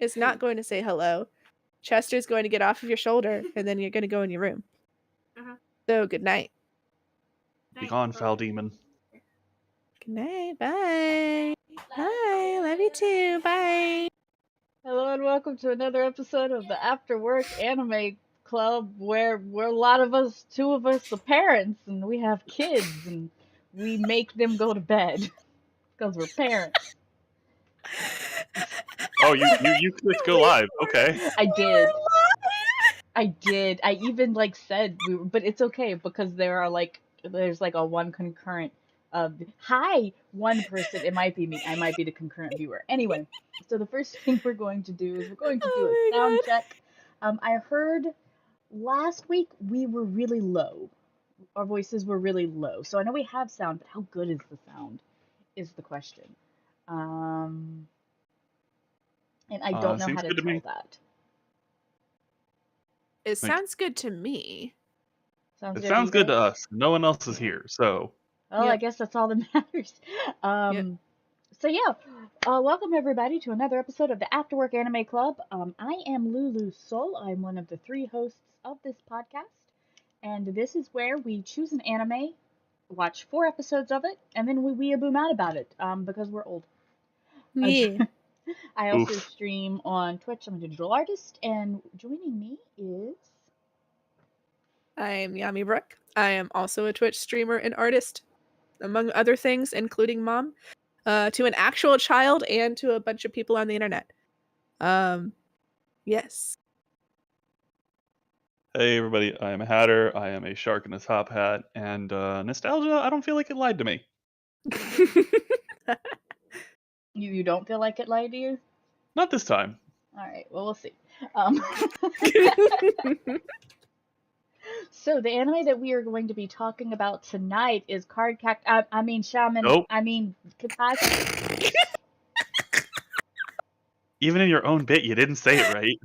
is not going to say hello. Chester's going to get off of your shoulder, and then you're going to go in your room. So, good night. Be gone, foul demon. Good night. Bye. Bye. Love you too. Bye. Hello and welcome to another episode of the After Work Anime Club, where we're a lot of us, two of us are parents, and we have kids, and we make them go to bed because we're parents. Oh, you clicked go live. Okay. I did. I even said but it's okay because there's a one concurrent. Hi, one person. It might be me. I might be the concurrent viewer. Anyway, so the first thing we're going to do is we're going to do a sound check. I heard last week we were really low. Our voices were really low. So I know we have sound, but how good is the sound is the question. And I don't know how to tell that. It sounds good to me. It sounds good to us. No one else is here, so. Well, I guess that's all that matters. So yeah, welcome everybody to another episode of the Afterwork Anime Club. I am Lulu Sol. I'm one of the 3 hosts of this podcast, and this is where we choose an anime, watch 4 episodes of it, and then we weeaboom out about it, because we're old. Yeah. I also stream on Twitch. I'm a digital artist, and joining me is... I'm Yami Brooke. I am also a Twitch streamer and artist, among other things, including mom, to an actual child and to a bunch of people on the internet. Yes. Hey everybody, I am Hatter. I am a shark in a top hat, and nostalgia, I don't feel like it lied to me. You don't feel like it lied to you? Not this time. Alright, well, we'll see. So, the anime that we are going to be talking about tonight is Shaman. Nope. Kekkaishi. Even in your own bit, you didn't say it right.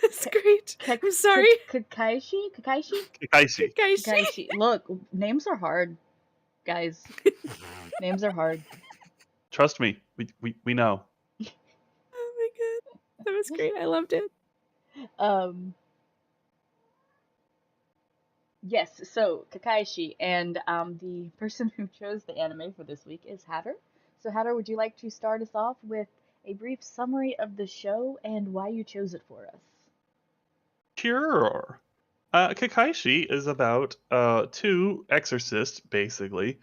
That's great. I'm sorry. Kekkaishi. Look, names are hard, guys. Names are hard. Trust me, we know. Oh my god, that was great. I loved it. Yes, so Kekkaishi, and the person who chose the anime for this week is Hatter. So Hatter, would you like to start us off with a brief summary of the show and why you chose it for us? Sure. Kekkaishi is about 2 exorcists, basically,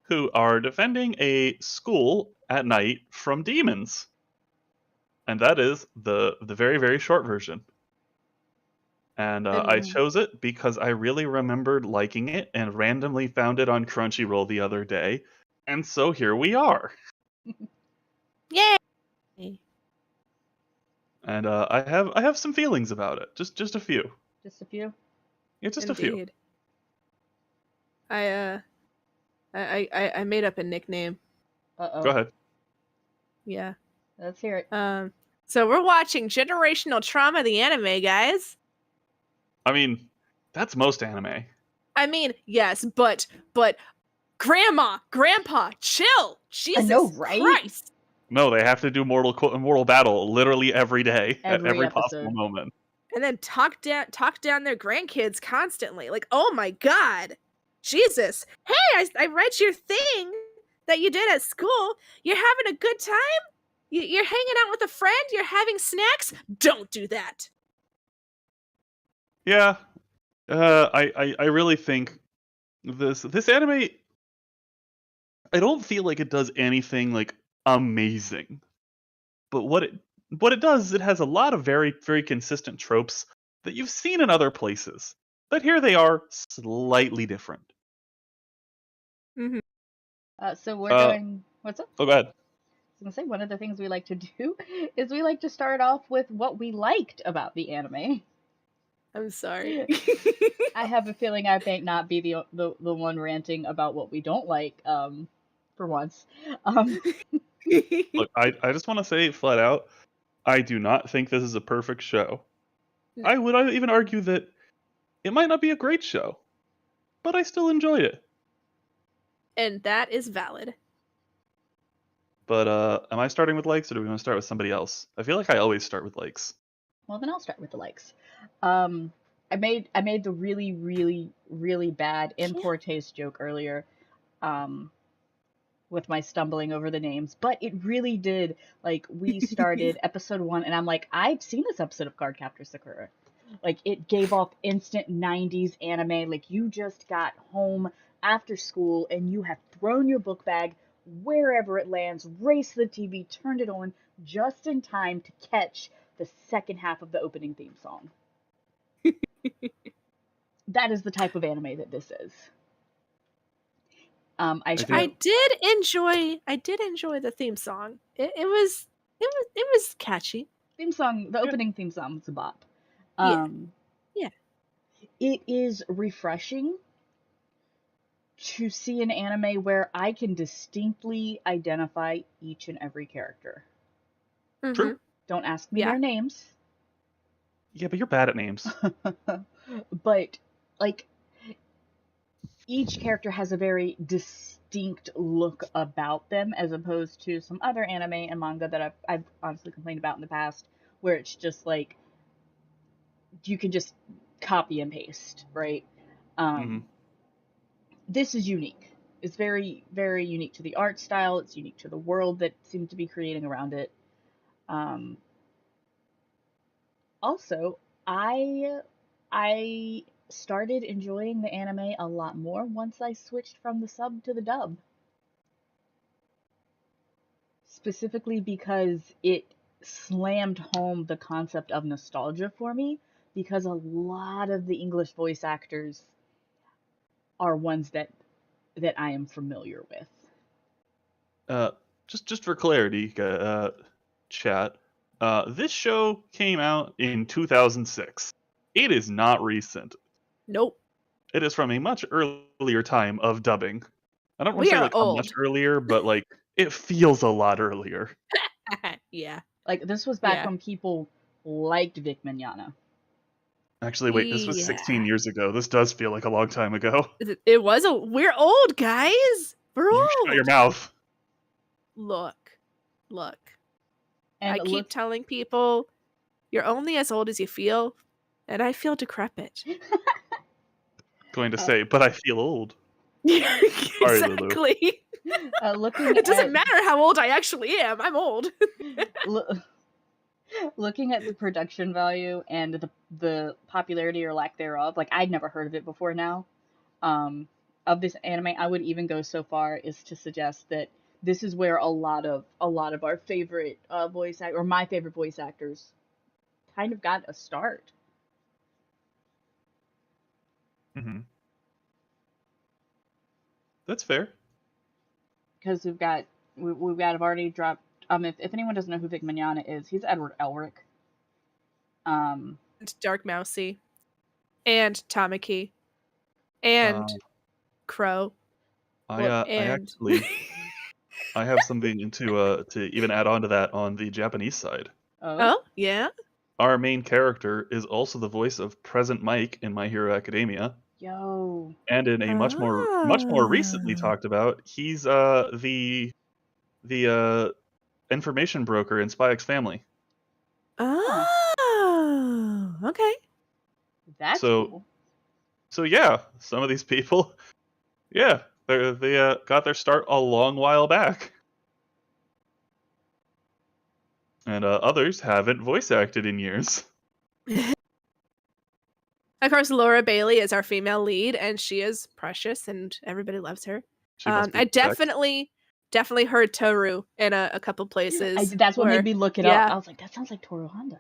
who are defending a school at night from demons. And that is the very, very short version. And I chose it because I really remembered liking it and randomly found it on Crunchyroll the other day. And so here we are. Yay! And I have some feelings about it. Just a few. Just a few? Yeah, just Indeed. a few. I made up a nickname. Uh-oh. Go ahead. Yeah. Let's hear it. So we're watching Generational Trauma, the anime, guys. I mean, that's most anime. I mean, yes, but Grandma, Grandpa, chill. Jesus Christ. No, they have to do mortal battle literally every day at every episode. possible moment. And then talk down their grandkids constantly. Like, oh my god. Jesus. Hey, I read your thing that you did at school. You're having a good time? You're hanging out with a friend? You're having snacks? Don't do that. Yeah. I really think this anime, I don't feel like it does anything like amazing. But what it does is it has a lot of very, very consistent tropes that you've seen in other places. But here they are, slightly different. Mm-hmm. So we're going... What's up? Oh, go ahead. I was going to say, one of the things we like to do is we like to start off with what we liked about the anime. I'm sorry. I have a feeling I may not be the one ranting about what we don't like, for once. Look, I just want to say flat out, I do not think this is a perfect show. No. I would even argue that it might not be a great show, but I still enjoyed it. And that is valid. But am I starting with likes, or do we want to start with somebody else? I feel like I always start with likes. Well, then I'll start with the likes. I made the really, really, really bad in Yeah. poor taste joke earlier, um, with my stumbling over the names, but it really did. Like, we started episode 1, and I'm like, I've seen this episode of Cardcaptor Sakura. Like, it gave off instant 90s anime. Like, you just got home after school and you have thrown your book bag wherever it lands, raced to the TV, turned it on just in time to catch the second half of the opening theme song. That is the type of anime that this is. I think I did enjoy the theme song. It was catchy. theme song, the yeah. opening theme song was a bop. Yeah. Um, Yeah. it is refreshing to see an anime where I can distinctly identify each and every character. True. Don't ask me Yeah. their names, Yeah, but you're bad at names. but like each character has a very distinct look about them, as opposed to some other anime and manga that I've honestly complained about in the past, where it's just like you can just copy and paste, right? Mhm. This is unique. It's very, very unique to the art style. It's unique to the world that seems to be creating around it. Um, Also, I started enjoying the anime a lot more once I switched from the sub to the dub. Specifically because it slammed home the concept of nostalgia for me, because a lot of the English voice actors are ones that I am familiar with. Just for clarity, chat. This show came out in 2006. It is not recent. Nope. It is from a much earlier time of dubbing. I don't want We to say are like how much old. earlier, but like it feels a lot earlier. Yeah. Like, this was back Yeah. when people liked Vic Mignogna. Actually, wait, this was 16 Yeah. years ago. This does feel like a long time ago. It was a we're old, guys. We're You shut your old. mouth. Look. And I keep telling people you're only as old as you feel, and I feel decrepit. Going to say, but I feel old. Sorry, Lulu. Exactly. looking It doesn't at matter how old I actually am. I'm old. looking at the production value and the popularity or lack thereof, like, I'd never heard of it before now, of this anime. I would even go so far as to suggest that this is where a lot of our favorite my favorite voice actors kind of got a start. Mm-hmm. That's fair. Because I've already dropped. If anyone doesn't know who Vic Mignogna is, he's Edward Elric. And Dark Mousy. And Tamaki. And Crow. I and actually I have something to even add on to that on the Japanese side. Oh, yeah. Our main character is also the voice of Present Mike in My Hero Academia. Yo. And in a much more recently talked about, he's the information broker in Spy X Family. Oh, okay. That's So cool. so yeah, some of these people, yeah, they got their start a long while back. And others haven't voice acted in years. Of course, Laura Bailey is our female lead, and she is precious, and everybody loves her. She must be I correct. definitely heard Toru in a couple places. That's what made me look it up. I was like, that sounds like Toru Honda.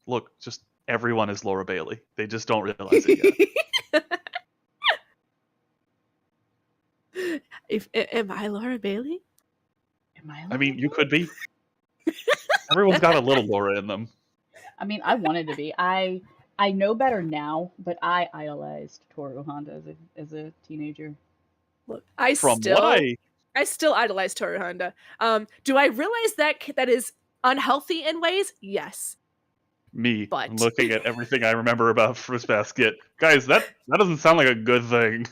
Look, just everyone is Laura Bailey. They just don't realize it yet. Am I Laura Bailey? I mean, you could be. Everyone's got a little Laura in them. I mean, I wanted to be. I know better now, but I idolized Toru Honda as a teenager. Look, I still idolize Toru Honda. Do I realize that is unhealthy in ways? Yes. Me, but looking at everything I remember about Fruit Basket, guys, that doesn't sound like a good thing.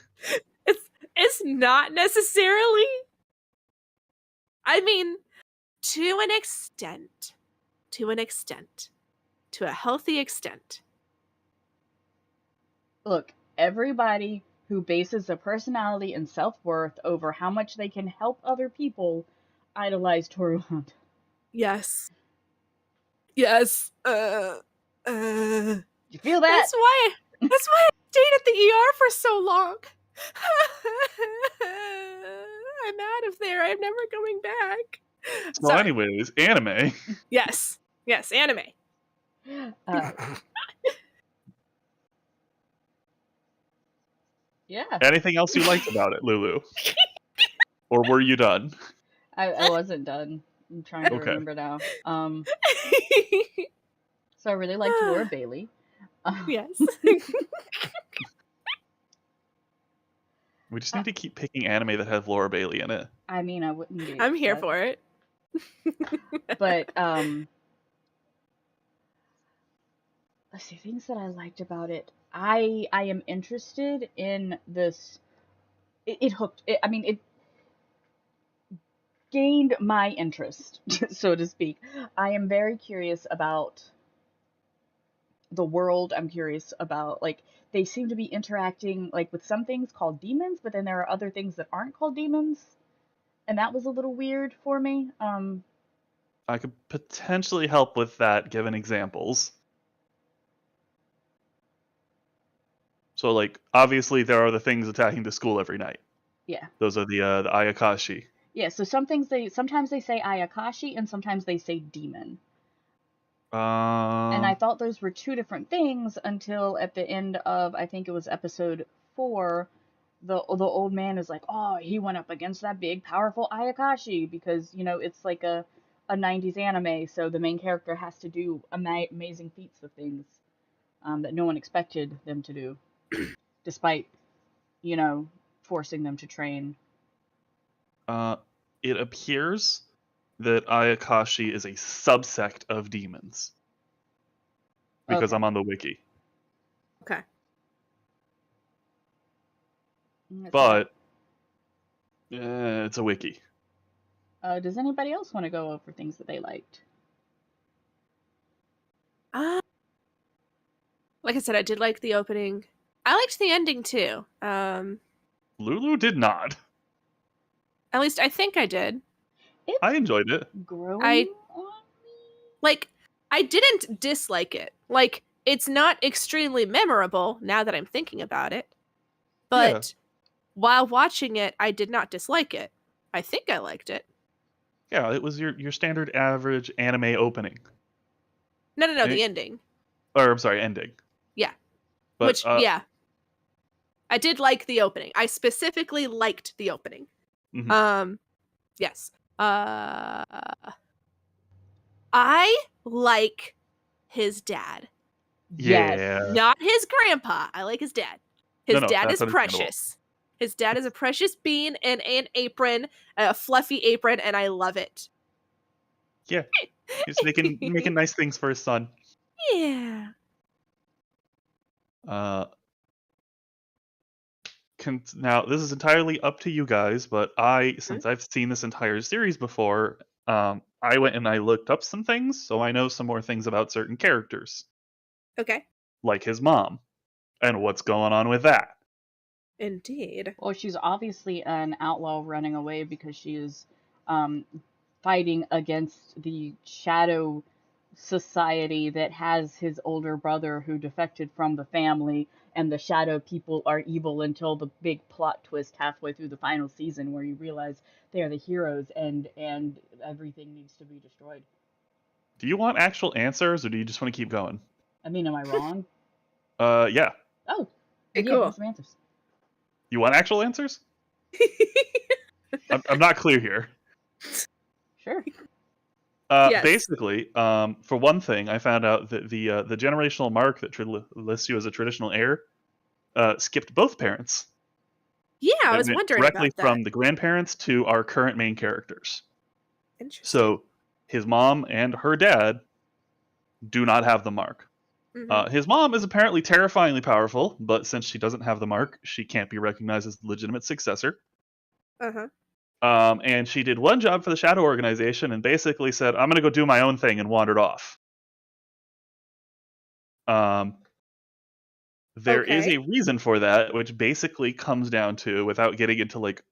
It's not necessarily. I mean, to an extent. To an extent. To a healthy extent. Look, everybody who bases their personality and self-worth over how much they can help other people idolize Toru Honda. Yes. Yes. You feel that? That's why I stayed at the ER for so long. I'm out of there. I'm never going back. So, Sorry. anyways, anime. Yes. Yes, anime. Yeah. Anything else you liked about it, Lulu? Or were you done? I wasn't done. I'm trying to Okay. remember now. So I really liked Laura Bailey. Yes. We just need to keep picking anime that have Laura Bailey in it. I mean, I wouldn't be I'm here upset. for it. But let's see, things that I liked about it. I am interested in this. It hooked. I mean, it gained my interest, so to speak. I am very curious about the world. I'm curious about, like, they seem to be interacting like with some things called demons, but then there are other things that aren't called demons, and that was a little weird for me. I could potentially help with that, given examples. So, like, obviously there are the things attacking the school every night. Yeah. Those are the Ayakashi. Yeah, so sometimes they say Ayakashi and sometimes they say demon. And I thought those were two different things until at the end of, I think it was episode 4, the old man is like, oh, he went up against that big powerful Ayakashi, because it's like a 90s anime, so the main character has to do amazing feats of things that no one expected them to do, despite forcing them to train. It appears that Ayakashi is a subsect of demons. Because Okay. I'm on the wiki. Okay. But it's a wiki. Does anybody else want to go over things that they liked? Like I said, I did like the opening. I liked the ending too. Lulu did not. At least I think I did. I enjoyed it. Growing I- on me? Like, I didn't dislike it. Like, it's not extremely memorable now that I'm thinking about it. But while watching it, I did not dislike it. I think I liked it. Yeah, it was your standard average anime opening. No, the ending. Or, I'm sorry, ending. Yeah. But, Which, yeah. I did like the opening. I specifically liked the opening. Mhm. Yes. I like his dad. Yes. Yeah. Not his grandpa. I like his dad. His No, dad that's is understandable. precious. His dad is a precious bean in an apron, a fluffy apron, and I love it. Yeah. He's making nice things for his son. Yeah. Now, this is entirely up to you guys, but since I've seen this entire series before, I went and I looked up some things, so I know some more things about certain characters. Okay. Like his mom, and what's going on with that. Indeed. Well, she's obviously an outlaw running away because she is fighting against the shadow society that has his older brother who defected from the family, and the shadow people are evil until the big plot twist halfway through the final season where you realize they are the heroes and everything needs to be destroyed. Do you want actual answers, or do you just want to keep going? I mean, am I wrong? Yeah. Oh, Okay, yeah, cool. give some answers. You want actual answers? I'm not clear here. Sure. Yes. Basically, for one thing, I found out that the generational mark that lists you as a traditional heir skipped both parents. Yeah, I It was went wondering directly about that. from the grandparents to our current main characters. Interesting. So his mom and her dad do not have the mark. Mhm. His mom is apparently terrifyingly powerful, but since she doesn't have the mark, she can't be recognized as the legitimate successor. Uh-huh. And she did one job for the Shadow Organization and basically said, I'm going to go do my own thing, and wandered off. There is Okay. a reason for that, which basically comes down to, without getting into like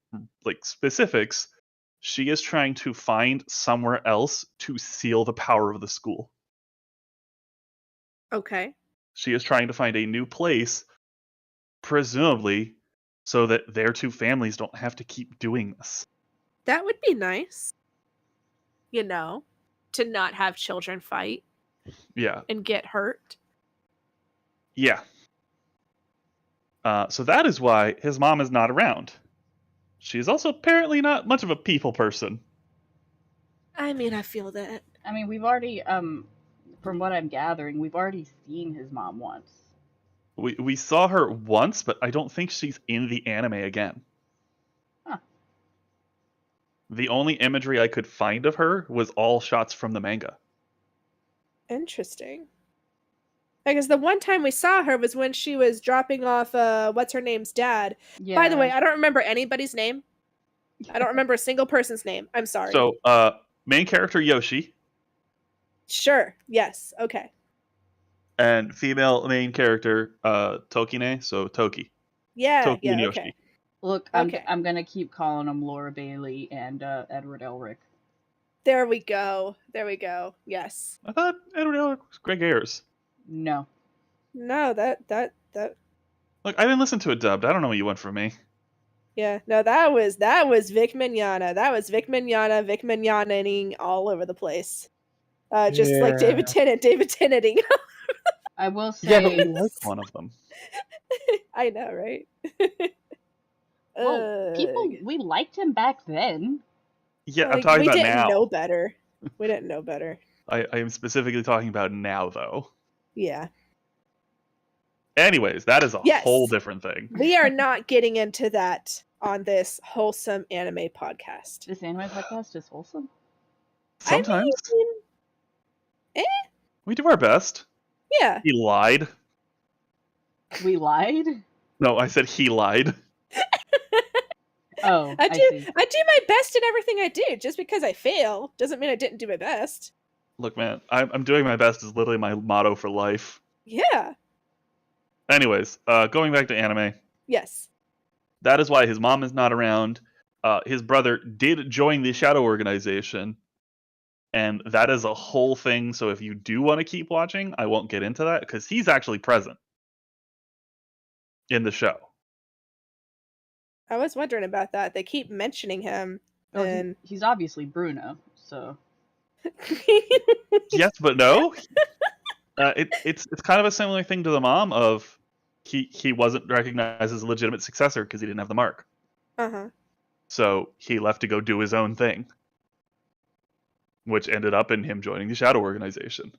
specifics, she is trying to find somewhere else to seal the power of the school. Okay. She is trying to find a new place, presumably, so that their two families don't have to keep doing this. That would be nice. You know, to not have children fight Yeah. and get hurt. Yeah. So that is why his mom is not around. She's also apparently not much of a people person. I mean, I feel that. I mean, we've already, from what I'm gathering, we've already seen his mom once. We saw her once, but I don't think she's in the anime again. Huh. The only imagery I could find of her was all shots from the manga. Interesting. Because the one time we saw her was when she was dropping off what's her name's dad. Yeah. By the way, I don't remember anybody's name. I don't remember a single person's name. I'm sorry. So, main character Yoshi. Sure. Yes. Okay. And female main character Tokine, so Toki. Yeah. Toki and Yeah. Yoshi. Okay. Look, Okay. I'm gonna keep calling him Laura Bailey and Edward Elric. There we go. There we go. Yes. I thought Edward Elric was Greg Ayers. No. No, that. Look, I didn't listen to it dubbed. I don't know what you want from me. Yeah. No, that was Vic Mignogna. That was Vic Mignogna-ing all over the place. Just like David Tennanting. I will say. Yeah, but we like one of them. I know, right? Well, we liked him back then. Yeah, like, I'm talking about now. We didn't know better. We didn't know better. I am specifically talking about now, though. Yeah. Anyways, that is a Yes. whole different thing. We are not getting into that on this wholesome anime podcast. This anime podcast is wholesome. Sometimes I mean, we do our best. yeah. He lied. We lied? No, I said he lied. Oh, I see. do my best in everything I do. Just because I fail doesn't mean I didn't do my best. Look, man, I'm doing my best is literally my motto for life. Yeah. Anyways, going back to anime. Yes. That is why his mom is not around. His brother did join the Shadow Organization, and that is a whole thing. So if you do want to keep watching, I won't get into that because he's actually present in the show. I was wondering about that. They keep mentioning him. Oh, And he's obviously Bruno, so. Yes, but no. It's kind of a similar thing to the mom of he wasn't recognized as a legitimate successor because he didn't have the mark. Uh-huh. So he left to go do his own thing, which ended up in him joining the Shadow Organization.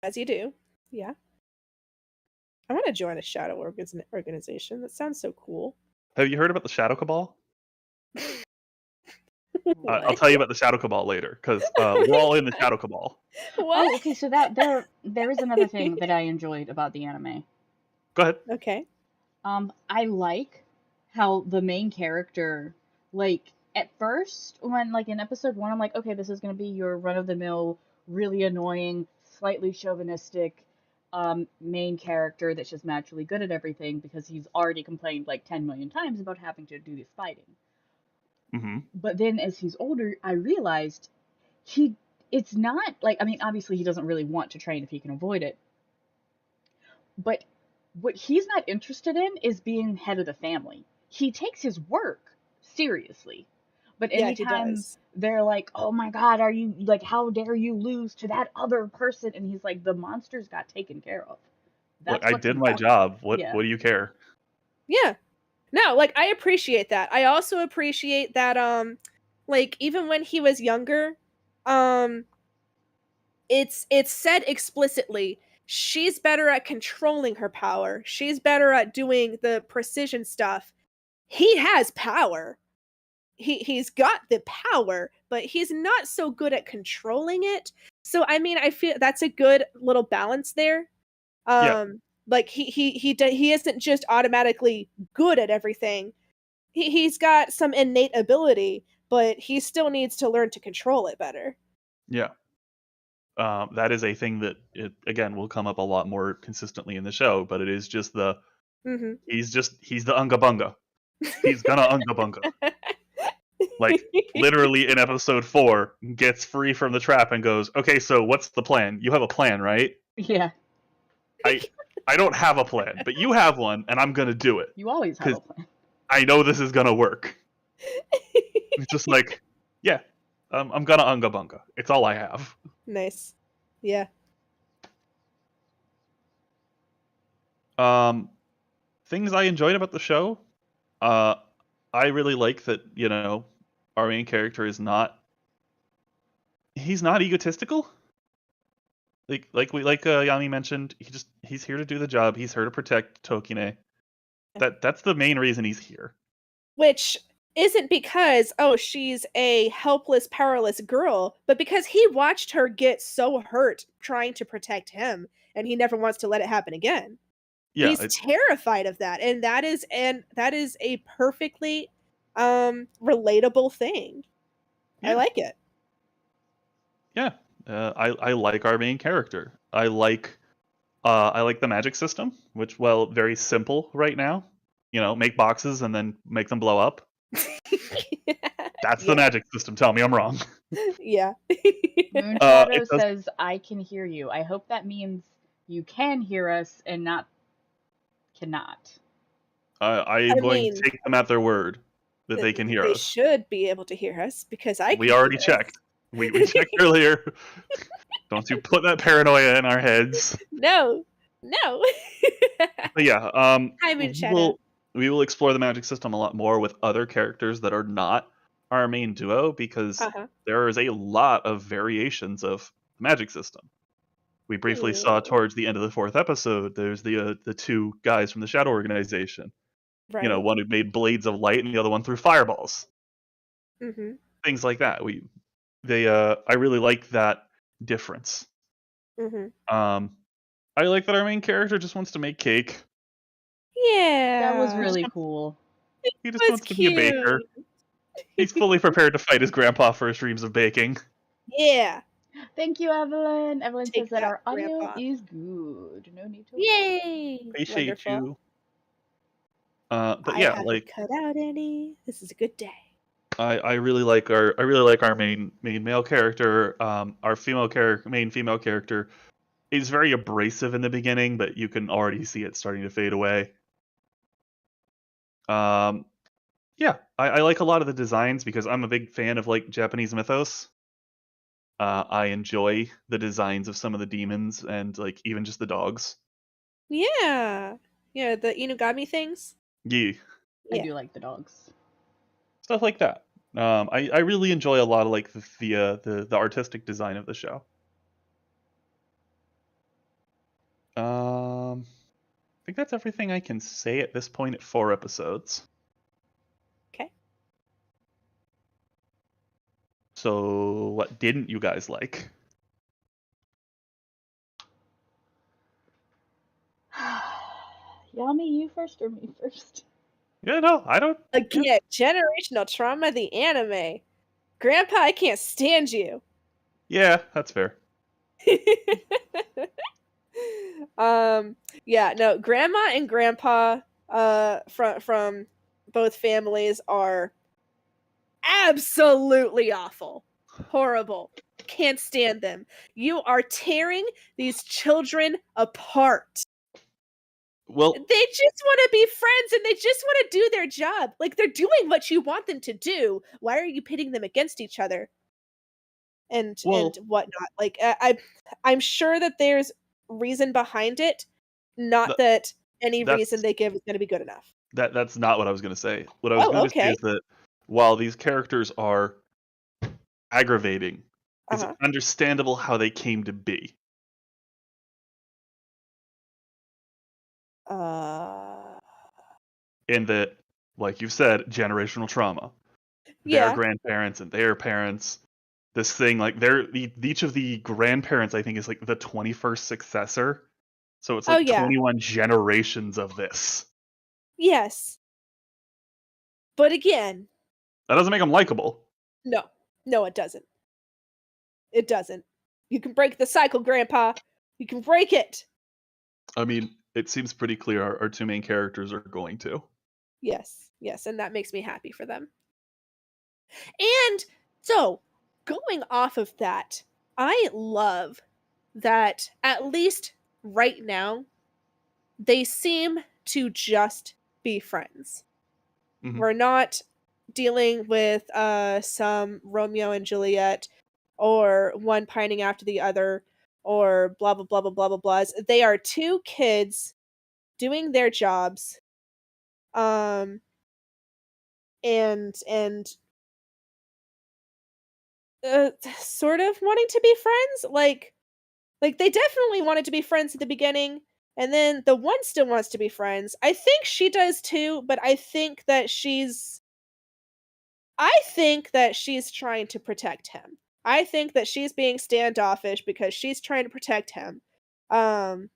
As you do. Yeah. I want to join a shadow organization. That sounds so cool. Have you heard about the Shadow Cabal? I'll tell you about the Shadow Cabal later, because we're all in the Shadow Cabal. What? Oh, okay, so that there is another thing that I enjoyed about the anime. Go ahead. Okay. I like how the main character, like, at first, when, like, in episode 1, I'm like, okay, this is gonna be your run-of-the-mill, really annoying, slightly chauvinistic, main character that's just naturally good at everything because he's already complained, like, 10 million times about having to do this fighting. Mm-hmm. But then as he's older, I realized it's not, like, I mean, obviously he doesn't really want to train if he can avoid it. But what he's not interested in is being head of the family. He takes his work seriously. But anytime they're like, oh my God, are you, like, how dare you lose to that other person? And he's like, the monsters got taken care of. Look, I did my job. What do you care? Yeah. No, like, I appreciate that. I also appreciate that, like, even when he was younger, it's said explicitly, she's better at controlling her power. She's better at doing the precision stuff. He has power. He's got the power, but he's not so good at controlling it. So, I mean, I feel that's a good little balance there. Yeah. Like he isn't just automatically good at everything. he's got some innate ability, but he still needs to learn to control it better. Yeah. That is a thing that it again will come up a lot more consistently in the show, but it is just Mm-hmm. he's the unga bunga. He's gonna unga bunga. Like literally in episode 4, gets free from the trap and goes, "Okay, so what's the plan? You have a plan, right? Yeah, I don't have a plan, but you have one, and I'm gonna do it you always have because a plan. I know this is gonna work." It's just like, yeah, I'm gonna unga bunga. It's all I have. Nice. Yeah. Things I enjoyed about the show. Uh, I really like that, our main character is not he's not egotistical. Like Yami mentioned, he's here to do the job. He's here to protect Tokine. That's the main reason he's here. Which isn't because, oh, she's a helpless, powerless girl, but because he watched her get so hurt trying to protect him, and he never wants to let it happen again. Yeah, He's terrified of that, and that is a perfectly relatable thing. Yeah. I like it. Yeah. I like our main character. I like the magic system, which, well, very simple right now. Make boxes and then make them blow up. That's the Yeah. magic system. Tell me I'm wrong. Yeah. Moonshadow it does- says, "I can hear you." I hope that means you can hear us and not cannot. I am going to take them at their word that they can hear They us. should be able to hear us because We can already hear us. checked. We checked earlier. Don't you put that paranoia in our heads. No. But yeah, Hi, Moonshadow. we will explore the magic system a lot more with other characters that are not our main duo because there is a lot of variations of the magic system. We briefly saw towards the end of the 4th episode, there's the 2 guys from the Shadow Organization. Right. One who made blades of light and the other one threw fireballs. Mm-hmm. Things like that. I really like that difference. Mm-hmm. I like that our main character just wants to make cake. Yeah. That was really cool. He just wants to be a baker. He's fully prepared to fight his grandpa for his dreams of baking. Yeah. Thank you, Evelyn. Evelyn Take says that that, our audio Grandpa. is good. No need to. Yay! Appreciate Wonderful. you. But I yeah, haven't cut out any. This is a good day. I really like our main male character. Our main female character is very abrasive in the beginning, but you can already see it starting to fade away. Yeah, I like a lot of the designs because I'm a big fan of like Japanese mythos. I enjoy the designs of some of the demons and like even just the dogs. Yeah. Yeah, the Inugami things. Yeah, I Yeah. do like the dogs. stuff like that. I really enjoy a lot of like the artistic design of the show. I think that's everything I can say at this point at 4 episodes. Okay. So, what didn't you guys like? Yami, you first or me first? Yeah, no, I don't. Again, generational trauma, the anime. Grandpa, I can't stand you. Yeah, that's fair. Yeah, no, grandma and grandpa from both families are absolutely awful. Horrible. Can't stand them. You are tearing these children apart. Well, They just want to be friends and they just want to do their job. Like, they're doing what you want them to do. Why are you pitting them against each other? And whatnot. Like, I'm sure that there's reason behind it, not that any reason they give is going to be good enough. That's not what I was going to say. What I was going to say is that while these characters are aggravating, it's understandable how they came to be. In that, like you've said, generational trauma. Their grandparents and their parents. This thing, like each of the grandparents, I think, is like the 21st successor. So it's like 21 generations of this. Yes. But again, That doesn't make them likable. no. No, it doesn't. It doesn't. You can break the cycle, Grandpa. You can break it. I mean, it seems pretty clear our two main characters are going to. Yes. Yes, and that makes me happy for them. And so, going off of that, I love that at least right now, they seem to just be friends. Mhm. We're not dealing with some Romeo and Juliet or one pining after the other or blah blah blah blah blah blah blahs. They are two kids doing their jobs um and sort of wanting to be friends, like they definitely wanted to be friends at the beginning, and then the one still wants to be friends. I think she does too, but I think that she's trying to protect him. I think that she's being standoffish because she's trying to protect him. Um,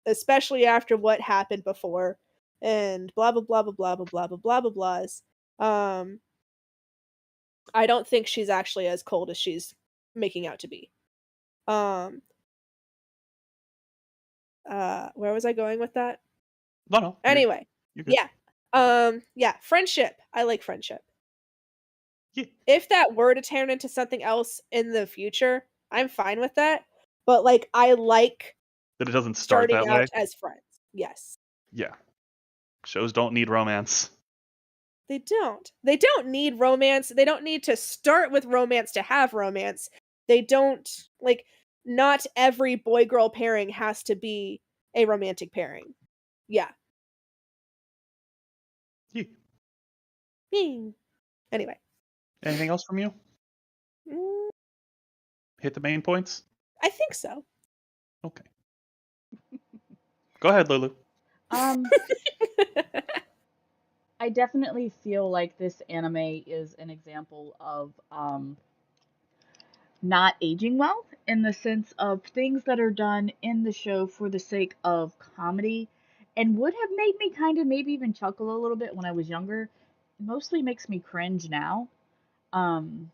especially after what happened before and blah blah blah blah blah blah blah blah blah blah blahs. Um, I don't think she's actually as cold as she's making out to be. Um, where was I going with that? No, Anyway, you're good. yeah. Yeah, friendship. I like friendship. Yeah. If that were to turn into something else in the future, I'm fine with that. But like I like That it doesn't start starting that out way. as friends. Yes. Yeah. Shows don't need romance. They don't. They don't need romance. They don't need to start with romance to have romance. They don't like not every boy girl pairing has to be a romantic pairing. Yeah. Yeah. Bing. Anyway. Anything else from you? Mm, Hit the main points? I think so. Okay. Go ahead, Lulu. Um, I definitely feel like this anime is an example of not aging well in the sense of things that are done in the show for the sake of comedy and would have made me kind of maybe even chuckle a little bit when I was younger. It mostly makes me cringe now. Um,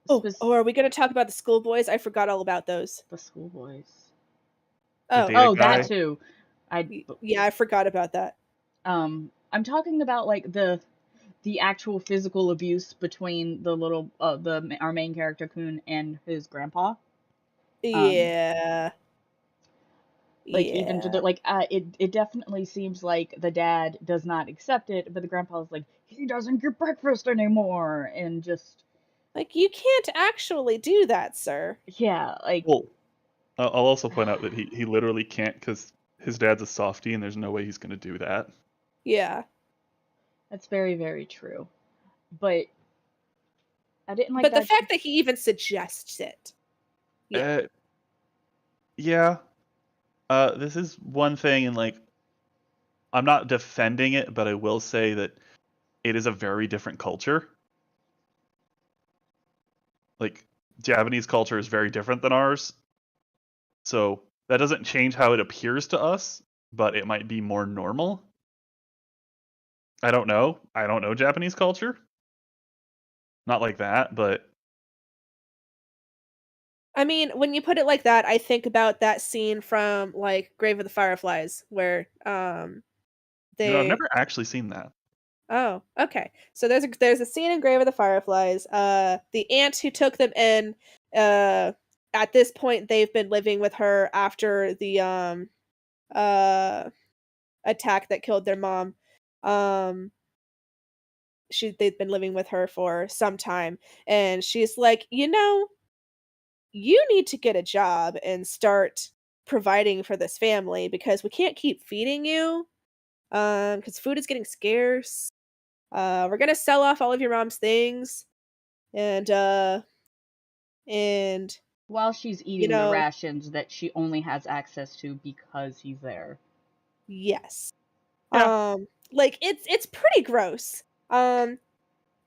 Oh, spec- are we going to talk about the schoolboys? I forgot all about those. the schoolboys. The Oh, dated Oh, that guy. no. too. I Yeah, I forgot about that. I'm talking about like the actual physical abuse between the little the our main character Kun and his grandpa. Um, Yeah. like even to the Yeah. like it definitely seems like the dad does not accept it, but the grandpa's like he doesn't get breakfast anymore, and just Like you can't actually do that, sir. yeah, like Well, I'll also point out that he literally can't because his dad's a softie and there's no way he's going to do that. Yeah. that's very very true. But I didn't like But the that. fact that he even suggests it. Yeah. Uh, yeah. This is one thing, and like, I'm not defending it, but I will say that it is a very different culture. Like, Japanese culture is very different than ours. So that doesn't change how it appears to us, but it might be more normal. I don't know. I don't know Japanese culture. Not like that, but I mean, when you put it like that, I think about that scene from like Grave of the Fireflies where I've they never actually seen that. oh, okay. So there's a scene in Grave of the Fireflies. The aunt who took them in, at this point they've been living with her after the uh attack that killed their mom. Um they've been living with her for some time, and she's like, you need to get a job and start providing for this family because we can't keep feeding you. Because food is getting scarce. We're gonna sell off all of your mom's things, and and While she's you eating the know, rations that she only has access to because he's there. yes. Yeah. Like it's pretty gross. And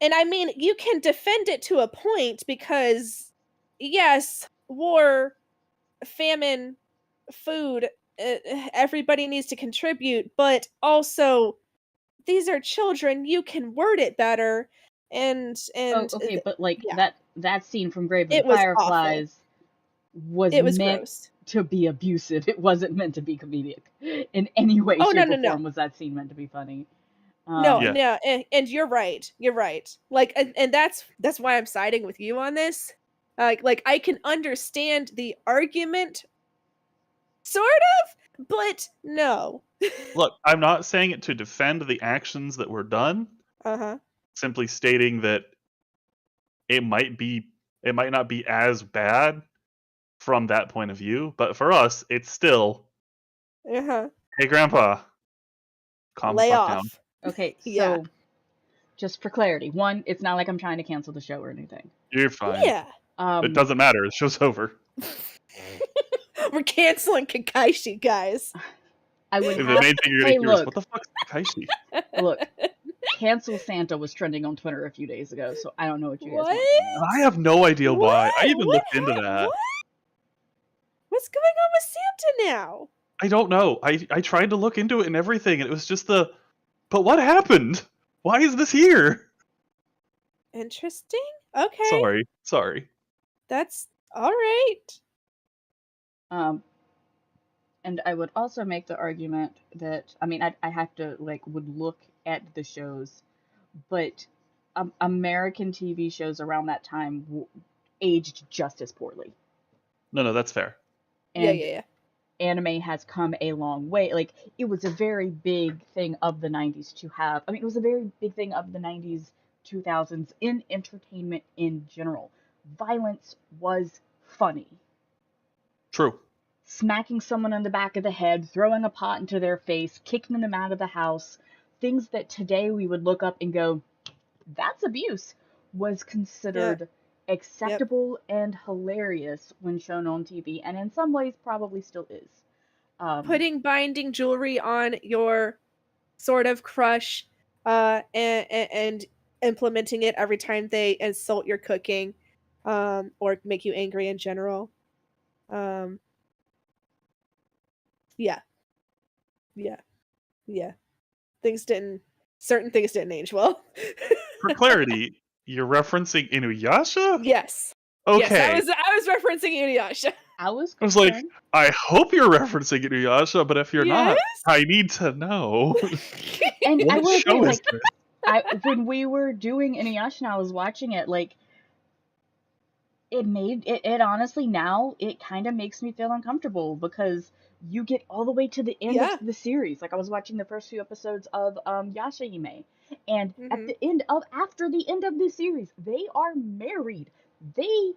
I mean, you can defend it to a point because yes, war, famine, food, everybody needs to contribute, but also these are children, you can word it better. And Oh, okay, but like yeah, that scene from Grave of the it was awful. Fireflies was It was meant gross. to be abusive. It wasn't meant to be comedic. In any way, Oh, no, shape, no, or no. form was that scene meant to be funny. No, Yeah. no, and you're right. You're right. Like, and that's why I'm siding with you on this. Like I can understand the argument, sort of, but no. Look, I'm not saying it to defend the actions that were done, Uh-huh. simply stating that it might not be as bad from that point of view, but for us, it's still, Uh-huh. hey, Grandpa, calm the Lay fuck down. off. Okay, Yeah. so just for clarity, one, it's not like I'm trying to cancel the show or anything. You're fine. Yeah. It doesn't matter. The show's over. We're canceling Kekkaishi, guys. I would The have. main thing you're Hey, gonna hear is, look, what the fuck's Kekkaishi? look. Cancel Santa was trending on Twitter a few days ago, so I don't know what you guys What? want from me. I have no idea why. I even What looked into that. What? What's going on with Santa now? I don't know. I tried to look into it and everything, and it was just but what happened? Why is this here? Interesting. Okay. Sorry. That's all right. And I would also make the argument that, I mean, I have to, like, would look at the shows, but American TV shows around that time aged just as poorly. No, that's fair. And Yeah. anime has come a long way. Like, it was a very big thing of the 90s to have. I mean, it was a very big thing of the 90s, 2000s in entertainment in general. Violence was funny. True. Smacking someone on the back of the head, throwing a pot into their face, kicking them out of the house, things that today we would look up and go, that's abuse, was considered acceptable and hilarious when shown on TV, and in some ways probably still is. Putting binding jewelry on your sort of crush, and implementing it every time they insult your cooking, or make you angry in general. Yeah. Certain things didn't age well. For clarity, you're referencing Inuyasha? Yes. Okay. Yes, I was referencing Inuyasha. I was I was like, concerned. I hope you're referencing Inuyasha, but if you're not, Yes? I need to know. And I What will say, show is like, this? when we were doing Inuyasha and I was watching it, like, it honestly now, it kind of makes me feel uncomfortable because you get all the way to the end Yeah. of the series. Like, I was watching the first few episodes of Yashahime, and at Mhm. after the end of the series, they are married. I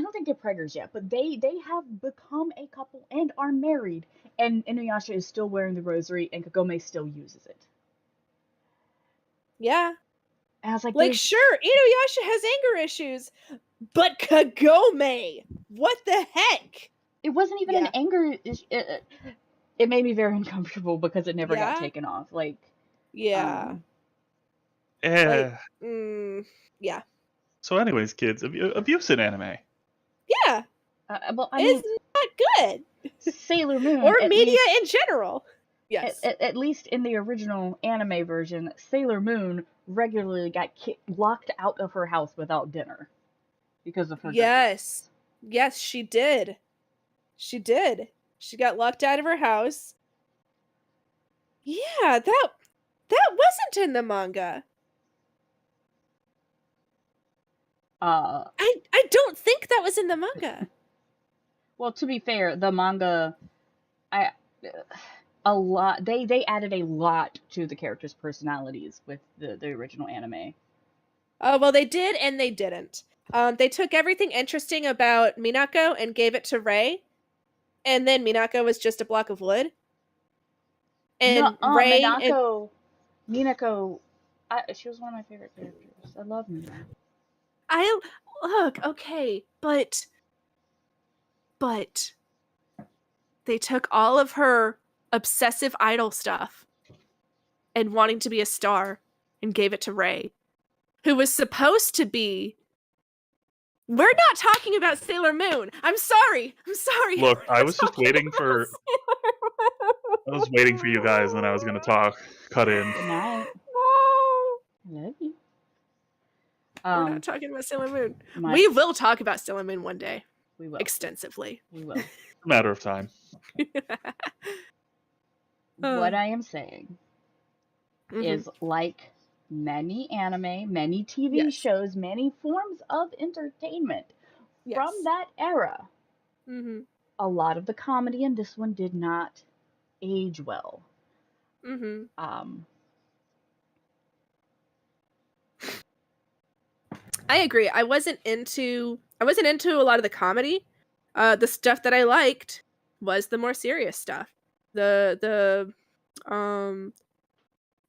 don't think they're preggers yet, but they have become a couple and are married. And Inuyasha is still wearing the rosary, and Kagome still uses it. Yeah. And I was like, Like, sure, Inuyasha has anger issues, but Kagome, what the heck? it wasn't even an anger. It made me very uncomfortable because it never got Yeah? taken off. Like, Yeah. Yeah. Yeah. So, anyways, kids, abuse in anime. Yeah. well, I mean, It's not good. Sailor Moon Or at media least, in general. Yes. at least in the original anime version, Sailor Moon regularly got locked out of her house without dinner because of her. Yes. Yes, she did. She did. She got locked out of her house. Yeah, that wasn't in the manga. I don't think that was in the manga. Well, to be fair, the manga, they added a lot to the characters' personalities with the original anime. Oh, well, they did and they didn't. They took everything interesting about Minako and gave it to Rei, and then Minako was just a block of wood. And No, Rei Minako, she was one of my favorite characters. I love Minako. okay, but they took all of her obsessive idol stuff and wanting to be a star and gave it to Rei, who was supposed to be. We're not talking about Sailor Moon. I'm sorry. Look, I was just waiting for. I was waiting for you guys, and then I was gonna talk. Cut in. Good night. Oh, I love you. we're not talking about Sailor Moon. my- We will talk about Sailor Moon one day, we will. extensively. We will. Matter of time. What I am saying Mhm. is, like many anime, many TV Yes. shows, many forms of entertainment from Yes. that era, Mm-hmm. a lot of the comedy in this one did not age well. Mm-hmm. I agree. I wasn't into a lot of the comedy. The stuff that I liked was the more serious stuff. The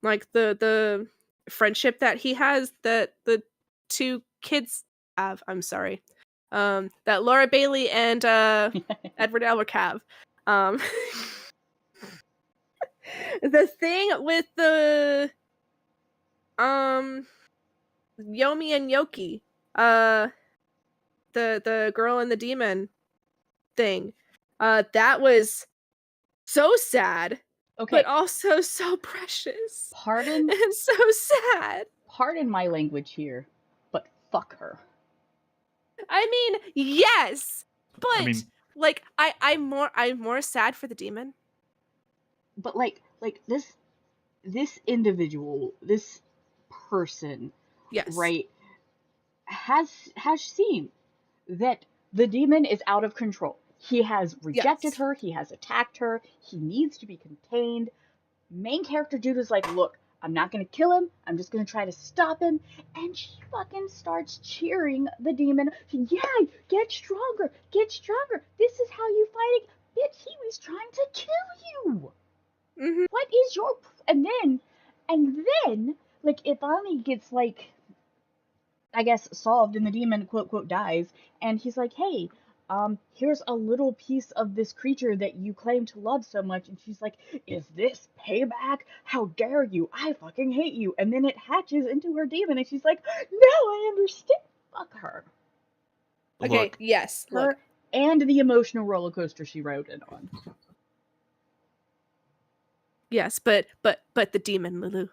like the friendship that he has, that the two kids have. I'm sorry. That Laura Bailey and Edward Elric have. The thing with the Yomi and Yoki, the girl and the demon thing, that was so sad, Okay, but also so precious pardon and so sad. pardon my language here, but fuck her. I mean, yes, but I mean, like I'm more sad for the demon. But like this individual, this person, Yes. right, has seen that the demon is out of control. He has rejected Yes. her, he has attacked her, he needs to be contained. Main character dude is like, look, I'm not gonna kill him, I'm just gonna try to stop him. And she fucking starts cheering the demon. Yeah, get stronger, this is how you fight it. Bitch, he was trying to kill you. Mm-hmm. What is your and then like it finally gets like, I guess, solved, and the demon quote quote dies, and he's like, hey, here's a little piece of this creature that you claim to love so much. And she's like, is this payback? How dare you? I fucking hate you. And then it hatches into her demon, and she's like, no, I understand. Fuck her. Okay. look, Yes. Her Look. and the emotional roller coaster she rode it on. Yes, but the demon, Lulu.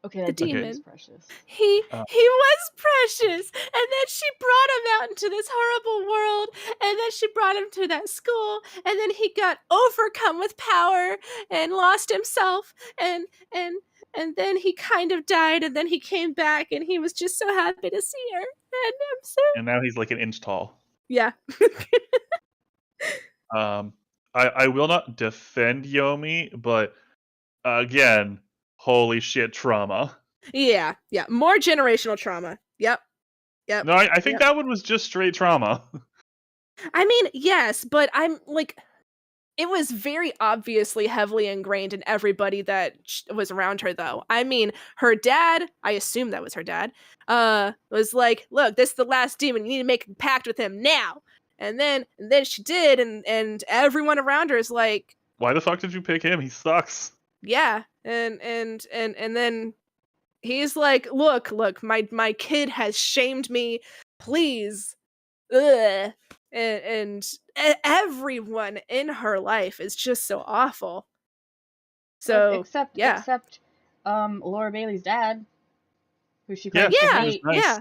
Okay, The that demon demon. is precious. He Uh. was precious, and then she brought him out into this horrible world, and then she brought him to that school, and then he got overcome with power and lost himself, and then he kind of died, and then he came back, and he was just so happy to see her, and I'm so and now he's like an inch tall. yeah. I will not defend Yomi, but again, holy shit, trauma. Yeah, more generational trauma. Yep. No, I think that one was just straight trauma. I mean, yes, but I'm like, it was very obviously heavily ingrained in everybody that was around her, though. I mean, her dad, I assume that was her dad, was like, look, this is the last demon, you need to make a pact with him now. And then she did, and everyone around her is like, Why the fuck did you pick him? He sucks. yeah. And then he's like, look, my kid has shamed me, please. Ugh. And everyone in her life is just so awful. So except Laura Bailey's dad, who she claims to Yeah, hate. nice. yeah.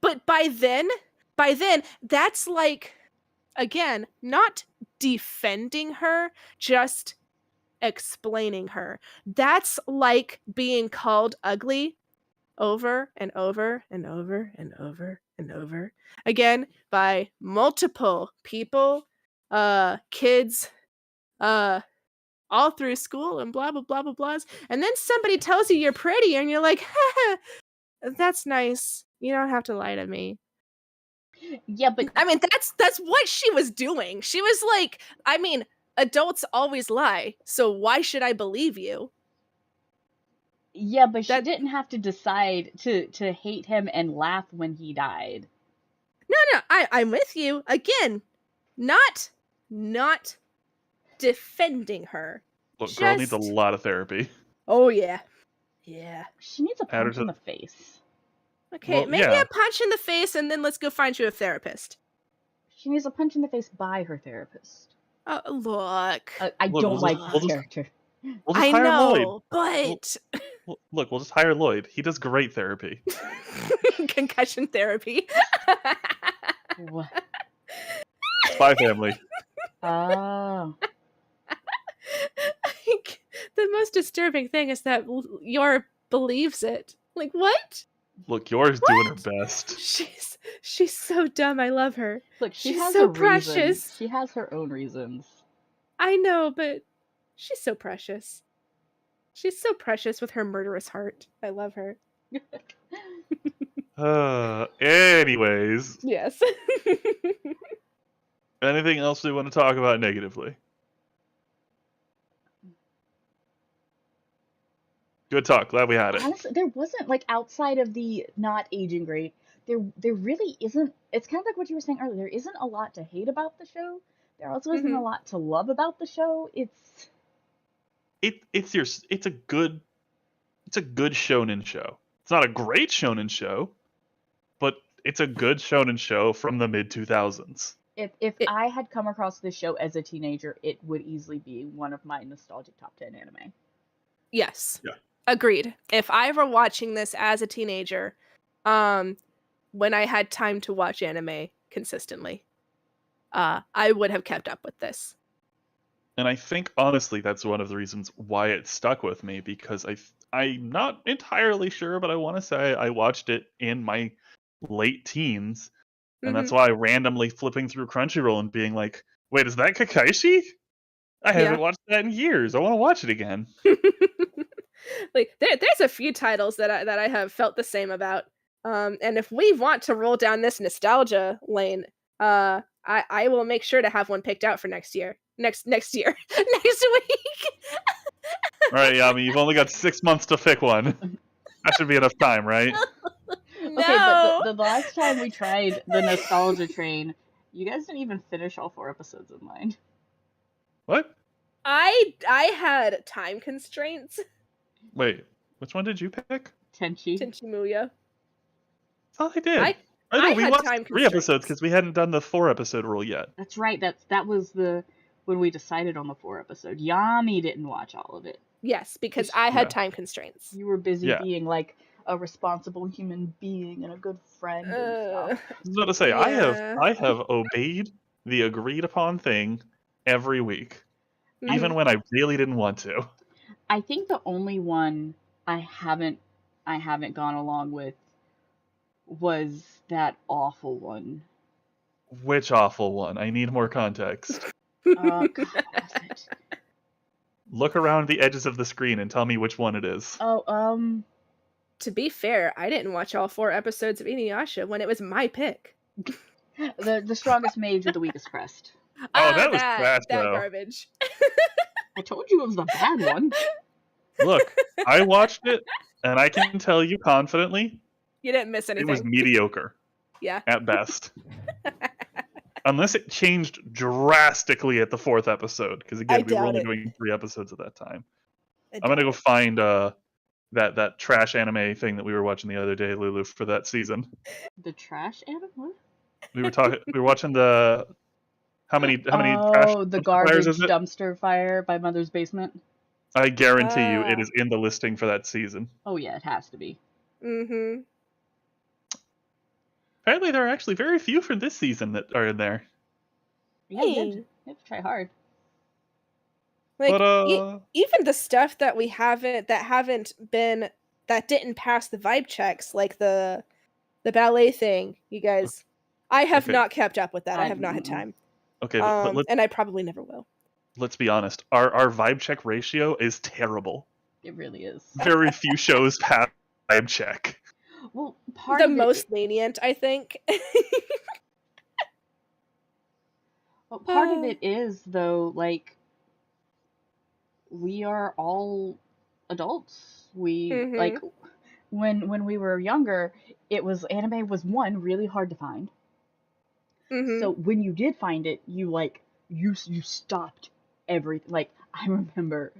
But by then, that's like, again, not defending her, just explaining her. That's like being called ugly over and over and over and over and over again by multiple people, kids, all through school, and blah blah blah blah blahs. And then somebody tells you you're pretty, and you're like, that's nice. You don't have to lie to me. Yeah, but I mean, that's what she was doing. She was like, I mean, adults always lie, so why should I believe you? yeah, but she didn't have to decide to hate him and laugh when he died. No, I'm with you. Again, not defending her. Look, girl needs a Just- lot of therapy. Oh yeah. Yeah. She needs a Add her punch to- in the face. Okay, Well, maybe yeah. a punch in the face, and then let's go find you a therapist. She needs a punch in the face by her therapist. Oh, look. I Look, don't we'll like just- this we'll just- character. We'll just I hire Lloyd. know, We'll, but look, we'll just hire Lloyd. He does great therapy. concussion therapy. What? Spy Family. Oh. Like, the most disturbing thing is that Yor believes it. Like, what? Look, Yor's doing her best. She's so dumb. I love her. Look, she She's has so a reason. precious. She has her own reasons. I know, but she's so precious. She's so precious with her murderous heart. I love her. Anyways, Yes. anything else we want to talk about negatively? Good talk. Glad we had it. Honestly, there wasn't like outside of the not aging great. There really isn't. It's kind of like what you were saying earlier. There isn't a lot to hate about the show. There also isn't a Mhm. lot to love about the show. It's It's a good shonen show. It's not a great shonen show, but it's a good shonen show from the mid 2000s. if It- I had come across this show as a teenager, it would easily be one of my nostalgic top 10 anime. Yes. Yeah. Agreed. If I were watching this as a teenager, when I had time to watch anime consistently, I would have kept up with this. And I think honestly that's one of the reasons why it stuck with me, because I'm not entirely sure, but I want to say I watched it in my late teens, and that's Mhm. why randomly flipping through Crunchyroll and being like, "Wait, is that Kekkaishi? I haven't Yeah. watched that in years. I want to watch it again." Like there's a few titles that I have felt the same about. And if we want to roll down this nostalgia lane, I will make sure to have one picked out for next year. Next year. Next week. All right, Yami, you've only got 6 months to pick one. That should be enough time, right? Okay, but No. the last time we tried the nostalgia train, you guys didn't even finish all 4 episodes of mine. What? I had time constraints. Wait, which one did you pick? Tenchi. Tenchimuya. I thought I did. I No, we had watched time 3 episodes constraints. because we hadn't done the 4-episode rule yet. That's right. That was when we decided on the 4 episode. Yami didn't watch all of it. Yes, because I had Yeah. time constraints. You were busy Yeah. being like a responsible human being and a good friend and stuff. I was about to say, Yeah. I have obeyed the agreed upon thing every week, Mhm. even when I really didn't want to. I think the only one I haven't gone along with was that awful one. Which awful one? I need more context. God, what was it? Look around the edges of the screen and tell me which one it is. Oh, To be fair, I didn't watch all 4 episodes of Inuyasha when it was my pick. the strongest mage with the weakest crest. Oh, that was trash, that though. garbage. I told you it was the bad one. Look, I watched it, and I can tell you confidently, You didn't miss anything. it was mediocre Yeah. at best. Unless it changed drastically at the 4th episode, because I again, we were doubt only it. doing 3 episodes at that time. I I'm gonna doubt go it. find that trash anime thing that we were watching the other day, Lulu, for that season. The trash anime? What? We were watching the how many trash Oh, the dumpster fires garbage is it? dumpster fire by Mother's Basement. I guarantee you, it is in the listing for that season. Oh yeah, it has to be. Mm-hmm. Apparently, there are actually very few for this season that are in there. Yeah, you Hey. have to try hard. Like But even the stuff that we haven't that didn't pass the vibe checks, like the ballet thing, you guys. I have Okay. not kept up with that. I have not had Mm-mm. time. okay, but And I probably never will. let's be honest. Our vibe check ratio is terrible. It really is. Very few shows pass vibe check. Well, part The of most lenient, I think. part of it is though, like we are all adults. We Mhm. like when we were younger, it was anime was one really hard to find. Mhm. So when you did find it, you stopped everything. Like I remember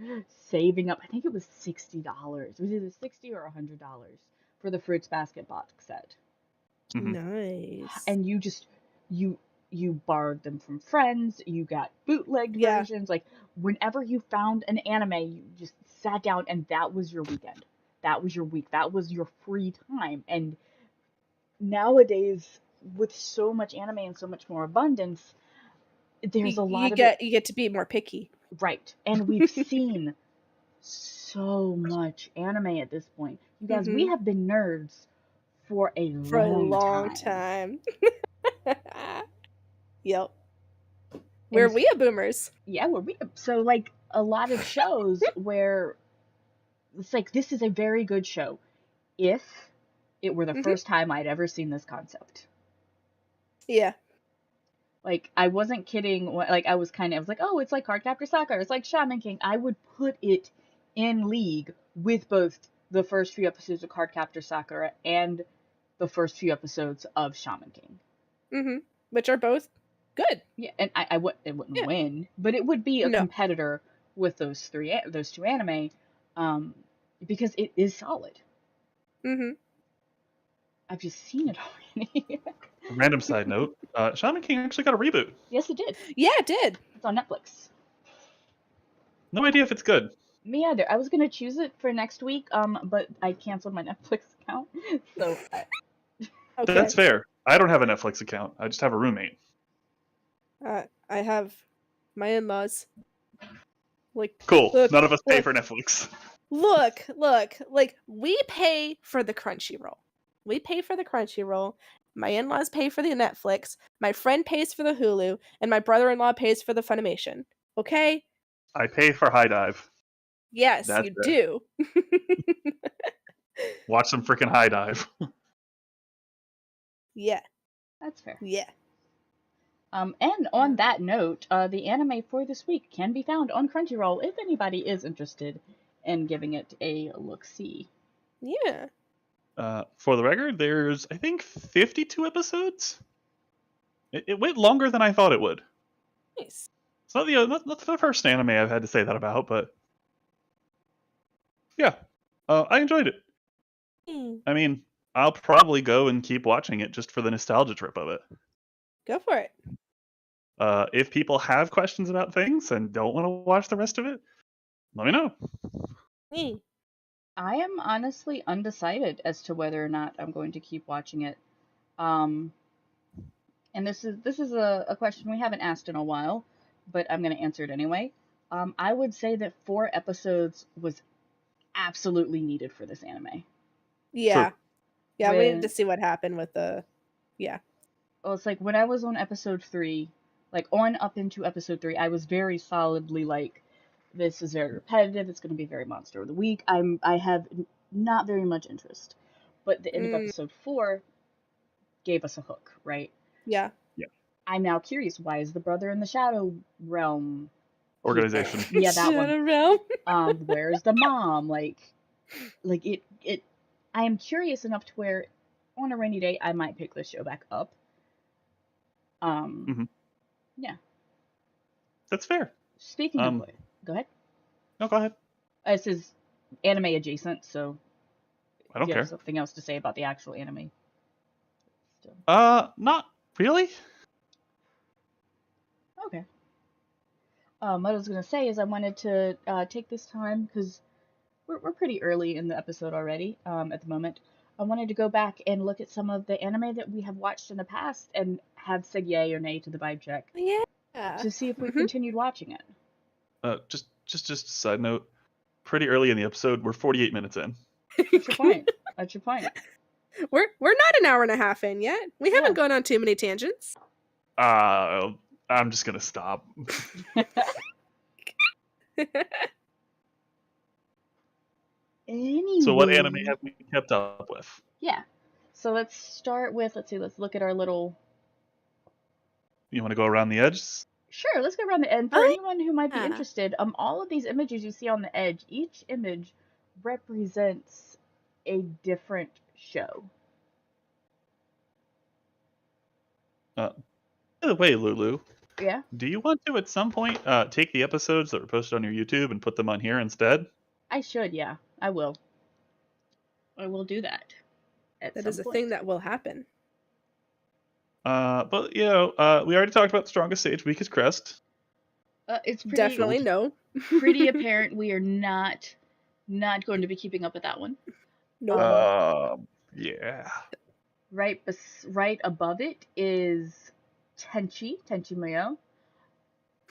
saving up. I think it was $60. It was either $60 or $100 for the Fruits Basket box set. Mhm. Nice. And you you borrowed them from friends, you got bootlegged Yeah. versions. Like, whenever you found an anime, you just sat down and that was your weekend. That was your week. That was your free time. And nowadays, with so much anime and so much more abundance, there's a lot of it. You get to be more picky. Right. And we've seen so much anime at this point. You guys, we have been nerds for a For a long long time. Yep. We're And weeaboomers. yeah, so like a lot of shows where it's like this is a very good show if it were the first time I'd ever seen this concept. Yeah. Like, I wasn't kidding. Like, I was like, oh, it's like Cardcaptor Sakura, it's like Shaman King. I would put it in league with both the first few episodes of Cardcaptor Sakura and the first few episodes of Shaman King. Which are both good. Yeah, and it wouldn't win, but it would be a competitor with those two anime, because it is solid. I've just seen it already. Random side note: Shaman King actually got a reboot. Yes, it did. Yeah, it did. It's on Netflix. No idea if it's good. Me either. I was gonna choose it for next week, but I canceled my Netflix account, so. Okay. That's fair. I don't have a Netflix account. I just have a roommate. I have my in-laws. Like, Cool. look, None of us pay look. for Netflix. Look, like we pay for the Crunchyroll. We pay for the Crunchyroll. My in-laws pay for the Netflix. My friend pays for the Hulu, and my brother-in-law pays for the Funimation. Okay? I pay for High Dive. Yes, That's you it. do. Watch some freaking High Dive. Yeah. That's fair. Yeah. And on that note, the anime for this week can be found on Crunchyroll if anybody is interested in giving it a look-see. Yeah. For the record, there's, I think, 52 episodes. It went longer than I thought it would. Nice. It's not the first anime I've had to say that about, but yeah, I enjoyed it. I mean, I'll probably go and keep watching it just for the nostalgia trip of it. Go for it. If people have questions about things and don't want to watch the rest of it, let me know. I am honestly undecided as to whether or not I'm going to keep watching it. And this is a question we haven't asked in a while, but I'm going to answer it anyway. I would say that 4 episodes was absolutely needed for this anime. Yeah. True. Yeah, we need to see what happened with the... Yeah. Well, it's like when I was on episode 3, like on up into episode 3, I was very solidly like, this is very repetitive, it's going to be very Monster of the Week. I have not very much interest. But the end of episode 4 gave us a hook, right? Yeah. I'm now curious, why is the brother in the Shadow Realm Organization. Yeah, that one. Shadow Realm. Where's the mom? Like it I am curious enough to where on a rainy day I might pick this show back up. Yeah. That's fair. Speaking of which, go ahead. No, go ahead. This is anime adjacent, so I don't do you care. have something else to say about the actual anime? Not really. Okay. What I was gonna say is I wanted to take this time because we're pretty early in the episode already. At the moment, I wanted to go back and look at some of the anime that we have watched in the past and have said yay or nay to the vibe check. Yeah. To see if we've continued watching it. Just a side note. Pretty early in the episode, we're 48 minutes in. That's your point. That's your point. We're not an hour and a half in yet. We haven't gone on too many tangents. I'm just gonna stop. Anyway. So what anime have we kept up with? Yeah. So let's start with, let's look at our little... You want to go around the edges? Sure, let's go around the edge. For anyone who might be interested, all of these images you see on the edge, each image represents a different show. By the way, Lulu. Yeah? Do you want to, at some point, take the episodes that were posted on your YouTube and put them on here instead? I should, yeah. I will. I will do that. That is a thing that will happen. But we already talked about the strongest sage, weakest crest. It's pretty Definitely no. pretty apparent we are not going to be keeping up with that one. Nope. Yeah. Right above it is Tenchi Mayo.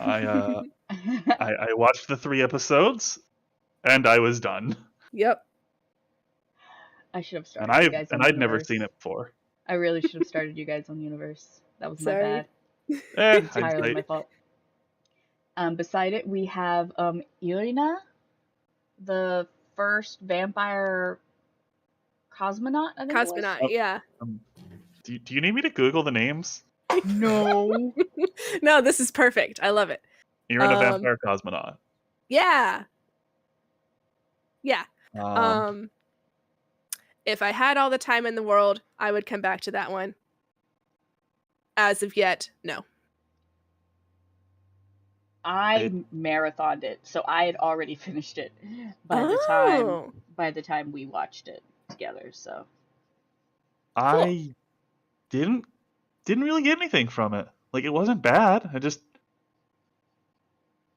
I watched the 3 episodes, and I was done. Yep. I should have And started you guys on I'd never Universe. seen it before. I really should have started you guys on Universe. That was my Sorry. bad. Entirely Hindsight. my fault. Beside it, we have Irina, the first vampire cosmonaut, I think it was. Cosmonaut, yeah. Do you need me to Google the names? No. No, this is perfect. I love it. You're in a vampire cosmonaut. Yeah. Yeah. Um, If I had all the time in the world, I would come back to that one. As of yet, no. I marathoned it, so I had already finished it by the time we watched it together. So I didn't really get anything from it. Like, it wasn't bad. It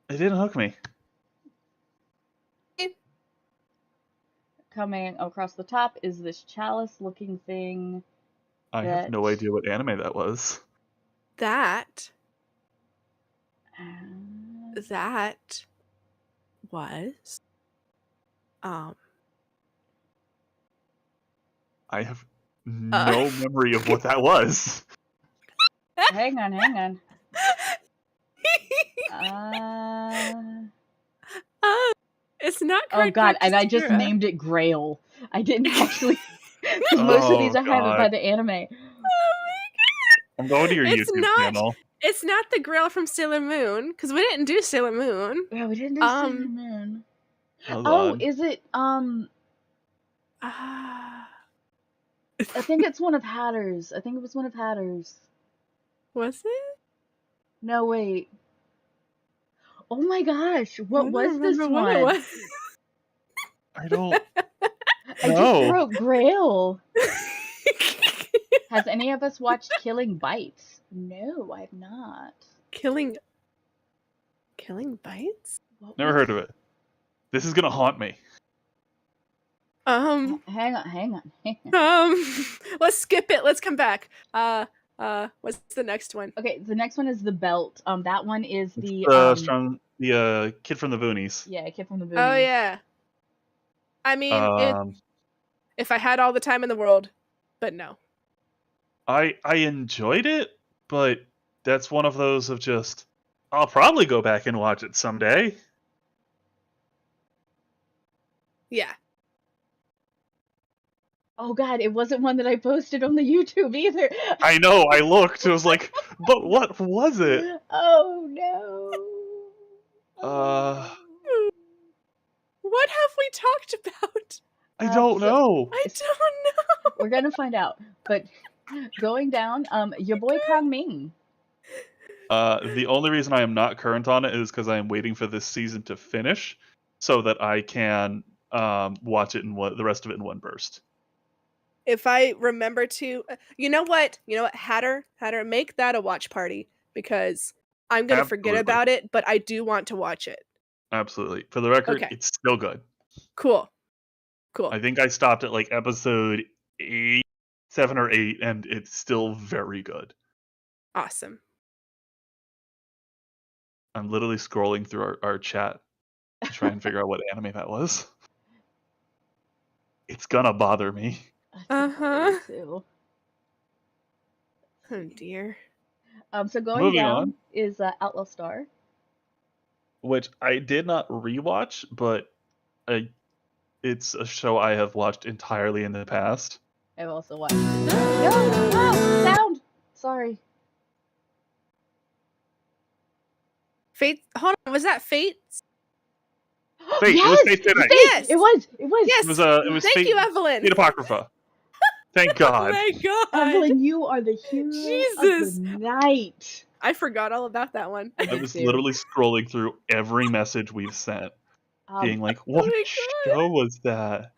didn't hook me. coming across the top is this chalice-looking thing. I have no idea what anime that was. That Uh, was I have no memory of what that was. hang on. It's not Oh correct. god, and I just named it Grail. I didn't actually. Because most of these are highlighted by the anime. I'm going to your It's YouTube not- channel. It's not the Grail from Sailor Moon, because we didn't do Sailor Moon. Yeah, we didn't do Sailor Moon. Hold Oh, on. is it Ah, I think it's one of Hatter's. I think it was one of Hatter's. was it? No, wait. Oh my gosh, what I don't was this remember what one? it was. I don't I know. just wrote Grail. Has any of us watched Killing Bites? No, I've not. Killing bites? Never heard of it. This is gonna haunt me. Hang on. Let's skip it. Let's come back. What's the next one? Okay, the next one is The Belt. That one is the Kid from the Boonies. Yeah, Kid from the Boonies. Oh yeah. I mean, if I had all the time in the world, but no. I enjoyed it, but that's one of those of just I'll probably go back and watch it someday. Yeah. Oh god, it wasn't one that I posted on the YouTube either. I know, I looked, I was like, but what was it? Oh no. What have we talked about? I don't know. I don't know. We're gonna find out. But going down, your boy Kang Ming. The only reason I am not current on it is because I am waiting for this season to finish so that I can watch it in the rest of it in one burst. If I remember to, you know what, Hatter, make that a watch party, because I'm gonna forget about it, but I do want to watch it. Absolutely. For the record, Okay. It's still good. Cool. I think I stopped at like episode 7 or 8, and it's still very good. Awesome. I'm literally scrolling through our chat to try and figure out what anime that was. It's gonna bother me. Uh-huh. Too. Oh dear. So going Moving down on. is Outlaw Star. Which I did not rewatch, but it's a show I have watched entirely in the past. I've also watched it. No, sound! Sorry. Fate. Hold on. Was that Fate? Fate. Yes! It was Fate Stay Night. Yes! It was. Yes. It was Thank Fate, you, Evelyn. Fate Apocrypha. Thank Oh God. my God. Evelyn, you are the hero Jesus. of the night. I forgot all about that one. I was literally scrolling through every message we've sent, being like, what my show was that?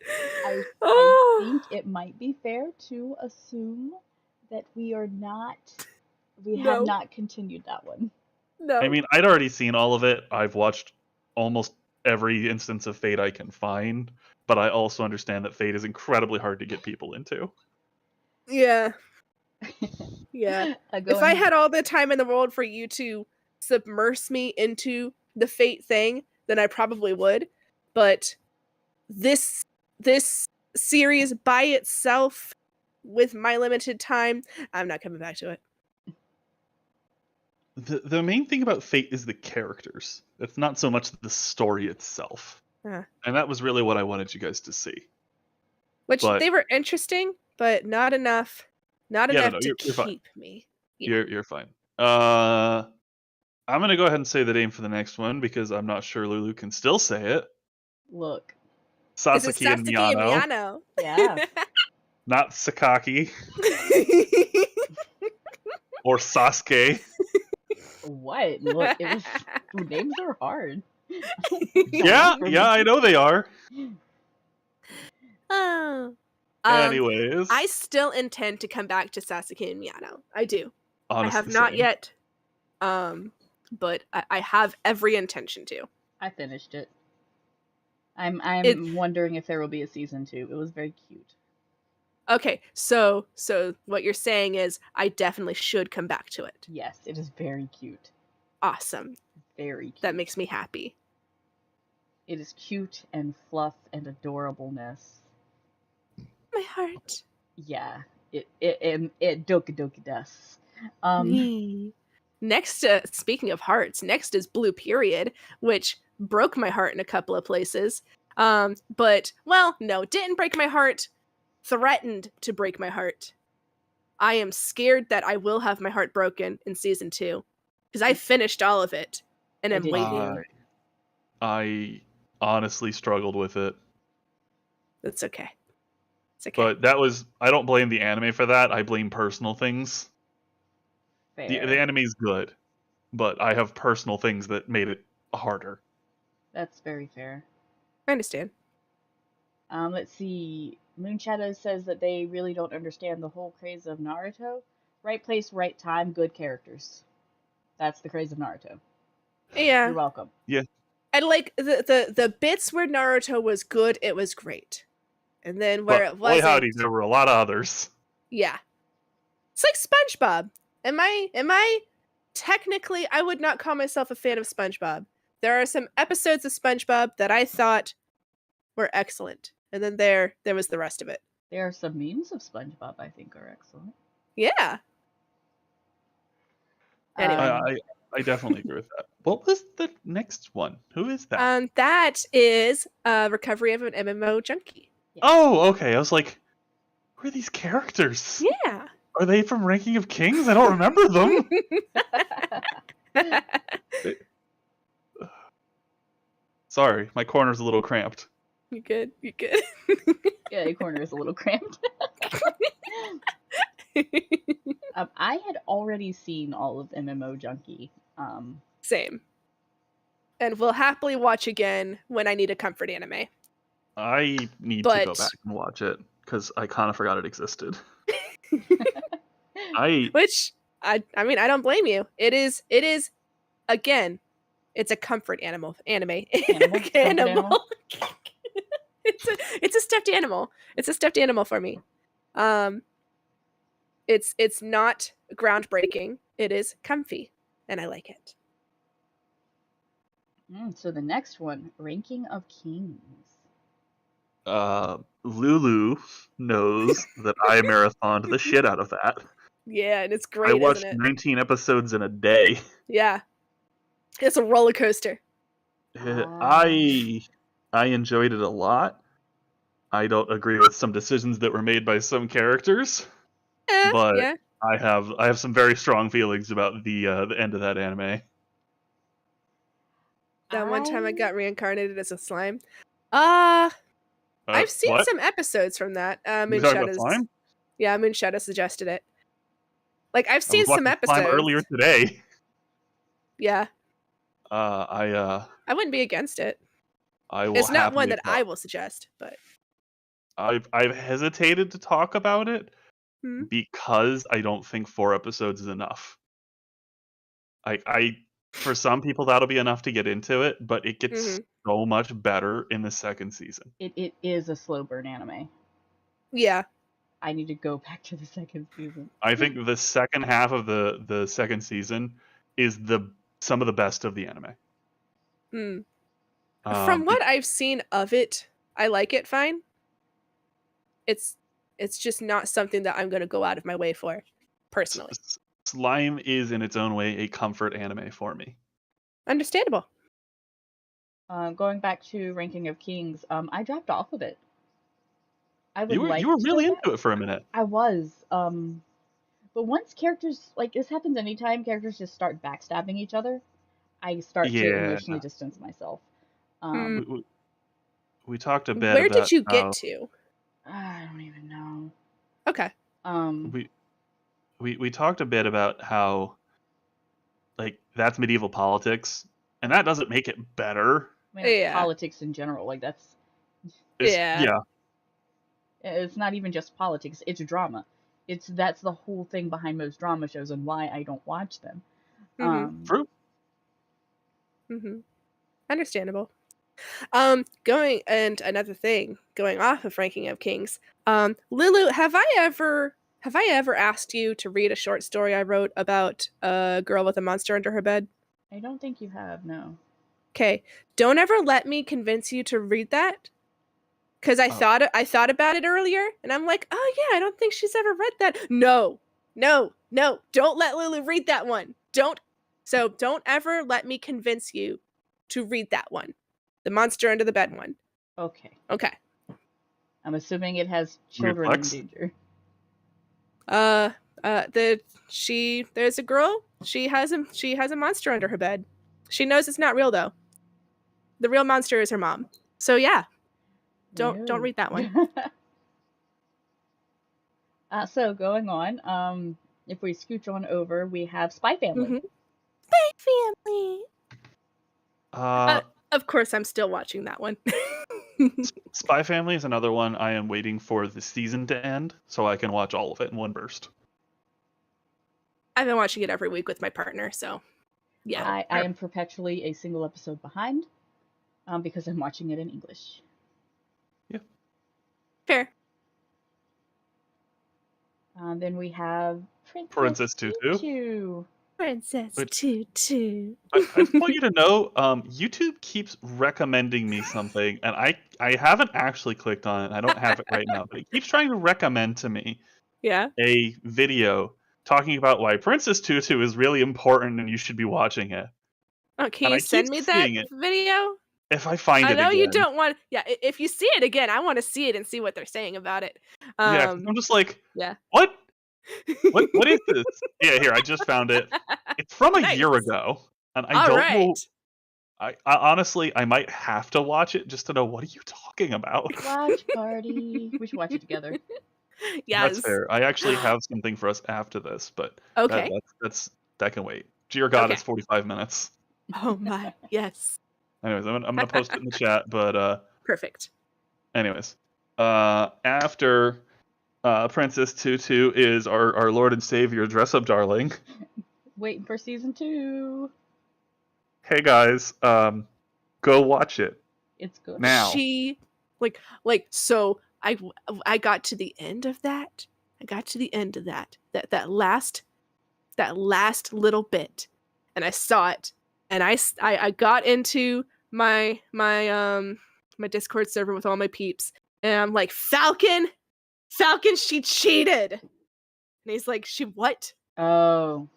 I Oh. think it might be fair to assume that we are not. We have No. not continued that one. No. I mean, I'd already seen all of it. I've watched almost every instance of Fate I can find, but I also understand that Fate is incredibly hard to get people into. Yeah. Yeah. If I had all the time in the world for you to submerge me into the Fate thing, then I probably would. But this series by itself, with my limited time, I'm not coming back to it. The main thing about Fate is the characters. It's not so much the story itself. Uh, And that was really what I wanted you guys to see. which But- they were interesting, but not enough. Not Yeah, no, enough no, to you're fine. keep me. Yeah. You're fine. I'm gonna go ahead and say the name for the next one because I'm not sure Lulu can still say it. Look. This is Sasaki and Miyano, Miyano. Yeah. not Sakaki or Sasuke. What? Look, it was. Names are hard. Yeah, I know they are. Oh. Anyways, I still intend to come back to Sasuke and Miyano. I do. honestly, I have not same. yet. But I have every intention to. I finished it. I'm wondering if there will be a season 2. It was very cute. Okay, so what you're saying is I definitely should come back to it. Yes, it is very cute. Awesome. Very cute. That makes me happy. It is cute and fluff and adorableness. My heart. Yeah. It doki doki does. Next, speaking of hearts, next is Blue Period, which broke my heart in a couple of places. But, well, no, didn't break my heart. Threatened to break my heart. I am scared that I will have my heart broken in season 2. Because I finished all of it. And I I'm did waiting. I honestly struggled with it. That's okay. It's okay. But that was, I don't blame the anime for that. I blame personal things. Fair. The anime's good, but I have personal things that made it harder. That's very fair. I understand. Let's see. Moonshadow says that they really don't understand the whole craze of Naruto. Right place, right time, good characters. That's the craze of Naruto. Yeah. You're welcome. And like the bits where Naruto was good, it was great. And then where But it boy wasn't, howdy, there were a lot of others. yeah. It's like SpongeBob. Am I technically, I would not call myself a fan of SpongeBob. There are some episodes of SpongeBob that I thought were excellent. And then there was the rest of it. There are some memes of SpongeBob I think are excellent. Yeah. Anyway. I definitely agree with that. What was the next one? Who is that? That is Recovery of an MMO Junkie. Oh, okay. I was like, who are these characters? Yeah. Are they from Ranking of Kings? I don't remember them. Sorry, my corner's a little cramped. You good? You good? Yeah, your corner is a little cramped. I had already seen all of MMO Junkie. Same. And we'll happily watch again when I need a comfort anime. I need to go back and watch it because I kind of forgot it existed. Which I mean, I don't blame you. It is again, it's a comfort anime. Animal. It's a stuffed animal. It's a stuffed animal for me. It's not groundbreaking. It is comfy, and I like it. So the next one, Ranking of Kings. Lulu knows that I marathoned the shit out of that. Yeah, and it's great. I watched isn't it? 19 episodes in a day. Yeah, it's a roller coaster. I enjoyed it a lot. I don't agree with some decisions that were made by some characters, but yeah. I have some very strong feelings about the end of that anime. That one time I got reincarnated as a slime. I've seen what? some episodes from that. You talking about slime? Yeah, Moonshadow suggested it. Like I've seen I was some watching Slime episodes earlier today. Yeah. I wouldn't be against it. I will. It's not one that talk. I will suggest, but I've hesitated to talk about it because I don't think 4 episodes is enough. I for some people that'll be enough to get into it, but it gets Mm-hmm. so much better in the second season. It is a slow burn anime. Yeah. I need to go back to the second season. I think the second half of the second season is some of the best of the anime. Hmm. Um, From what I've seen of it, I like it fine. It's just not something that I'm gonna go out of my way for, personally. Slime is in its own way a comfort anime for me. Understandable. Going back to Ranking of Kings, I dropped off of it. I would You were like to go really back. into it for a minute. I was. But once characters, like this happens anytime characters just start backstabbing each other, I start to Yeah, emotionally distance myself. Hmm. we, we, we talked a bit Where did about you get how to? I don't even know. Okay. Um, we talked a bit about how like that's medieval politics, and that doesn't make it better. I mean, it's Yeah. politics in general. Like Yeah. it's not even just politics. It's drama. That's the whole thing behind most drama shows and why I don't watch them. Mm-hmm. True. Mm-hmm. Understandable. Going and another thing, going off of Ranking of Kings. Lulu, have I ever asked you to read a short story I wrote about a girl with a monster under her bed? I don't think you have, no. Okay. Don't ever let me convince you to read that. Because I thought about it earlier, and I'm like, oh yeah, I don't think she's ever read that. No, don't let Lulu read that one. Don't ever let me convince you to read that one, the monster under the bed one. Okay. Okay. I'm assuming it has Weird children in flex. danger. There's a girl. She has a monster under her bed. She knows it's not real though. The real monster is her mom. So yeah, don't No. read that one. So going on, if we scooch on over, we have Spy Family. Mm-hmm. Spy Family. Uh, Of course, I'm still watching that one. Spy Family is another one I am waiting for the season to end so I can watch all of it in one burst. I've been watching it every week with my partner, so yeah. I am perpetually a single episode behind, because I'm watching it in English. Yeah. Fair. Then we have Princess Tutu. Tutu. Princess Which- Tutu. I just want you to know, YouTube keeps recommending me something, and I haven't actually clicked on it. I don't have it right now, but it keeps trying to recommend to me Yeah. a video talking about why Princess Tutu is really important and you should be watching it. Oh, can And you I send keep me that seeing it. video? If I find I it know again. you don't want. Yeah, if you see it again, I want to see it and see what they're saying about it. Yeah, 'cause I'm just like, Yeah. what is this? Yeah, here, I just found it. It's from a year Nice. ago, and I All don't right. know. I honestly, I might have to watch it just to know what are you talking about. Watch party. We should watch it together. Yes. That's fair. I actually have something for us after this, but Okay. that can wait. Dear God, Okay. it's 45 minutes. Oh my. Yes. Anyways, I'm gonna post it in the chat, but Perfect. anyways, after Princess Tutu is our Lord and Savior Dress Up Darling. Waiting for season 2. Hey guys, go watch it It's good. now. She so I got to the end of that. That last little bit, and I saw it, and I got into my Discord server with all my peeps, and I'm like, Falcon, she cheated, and he's like, she what? Oh.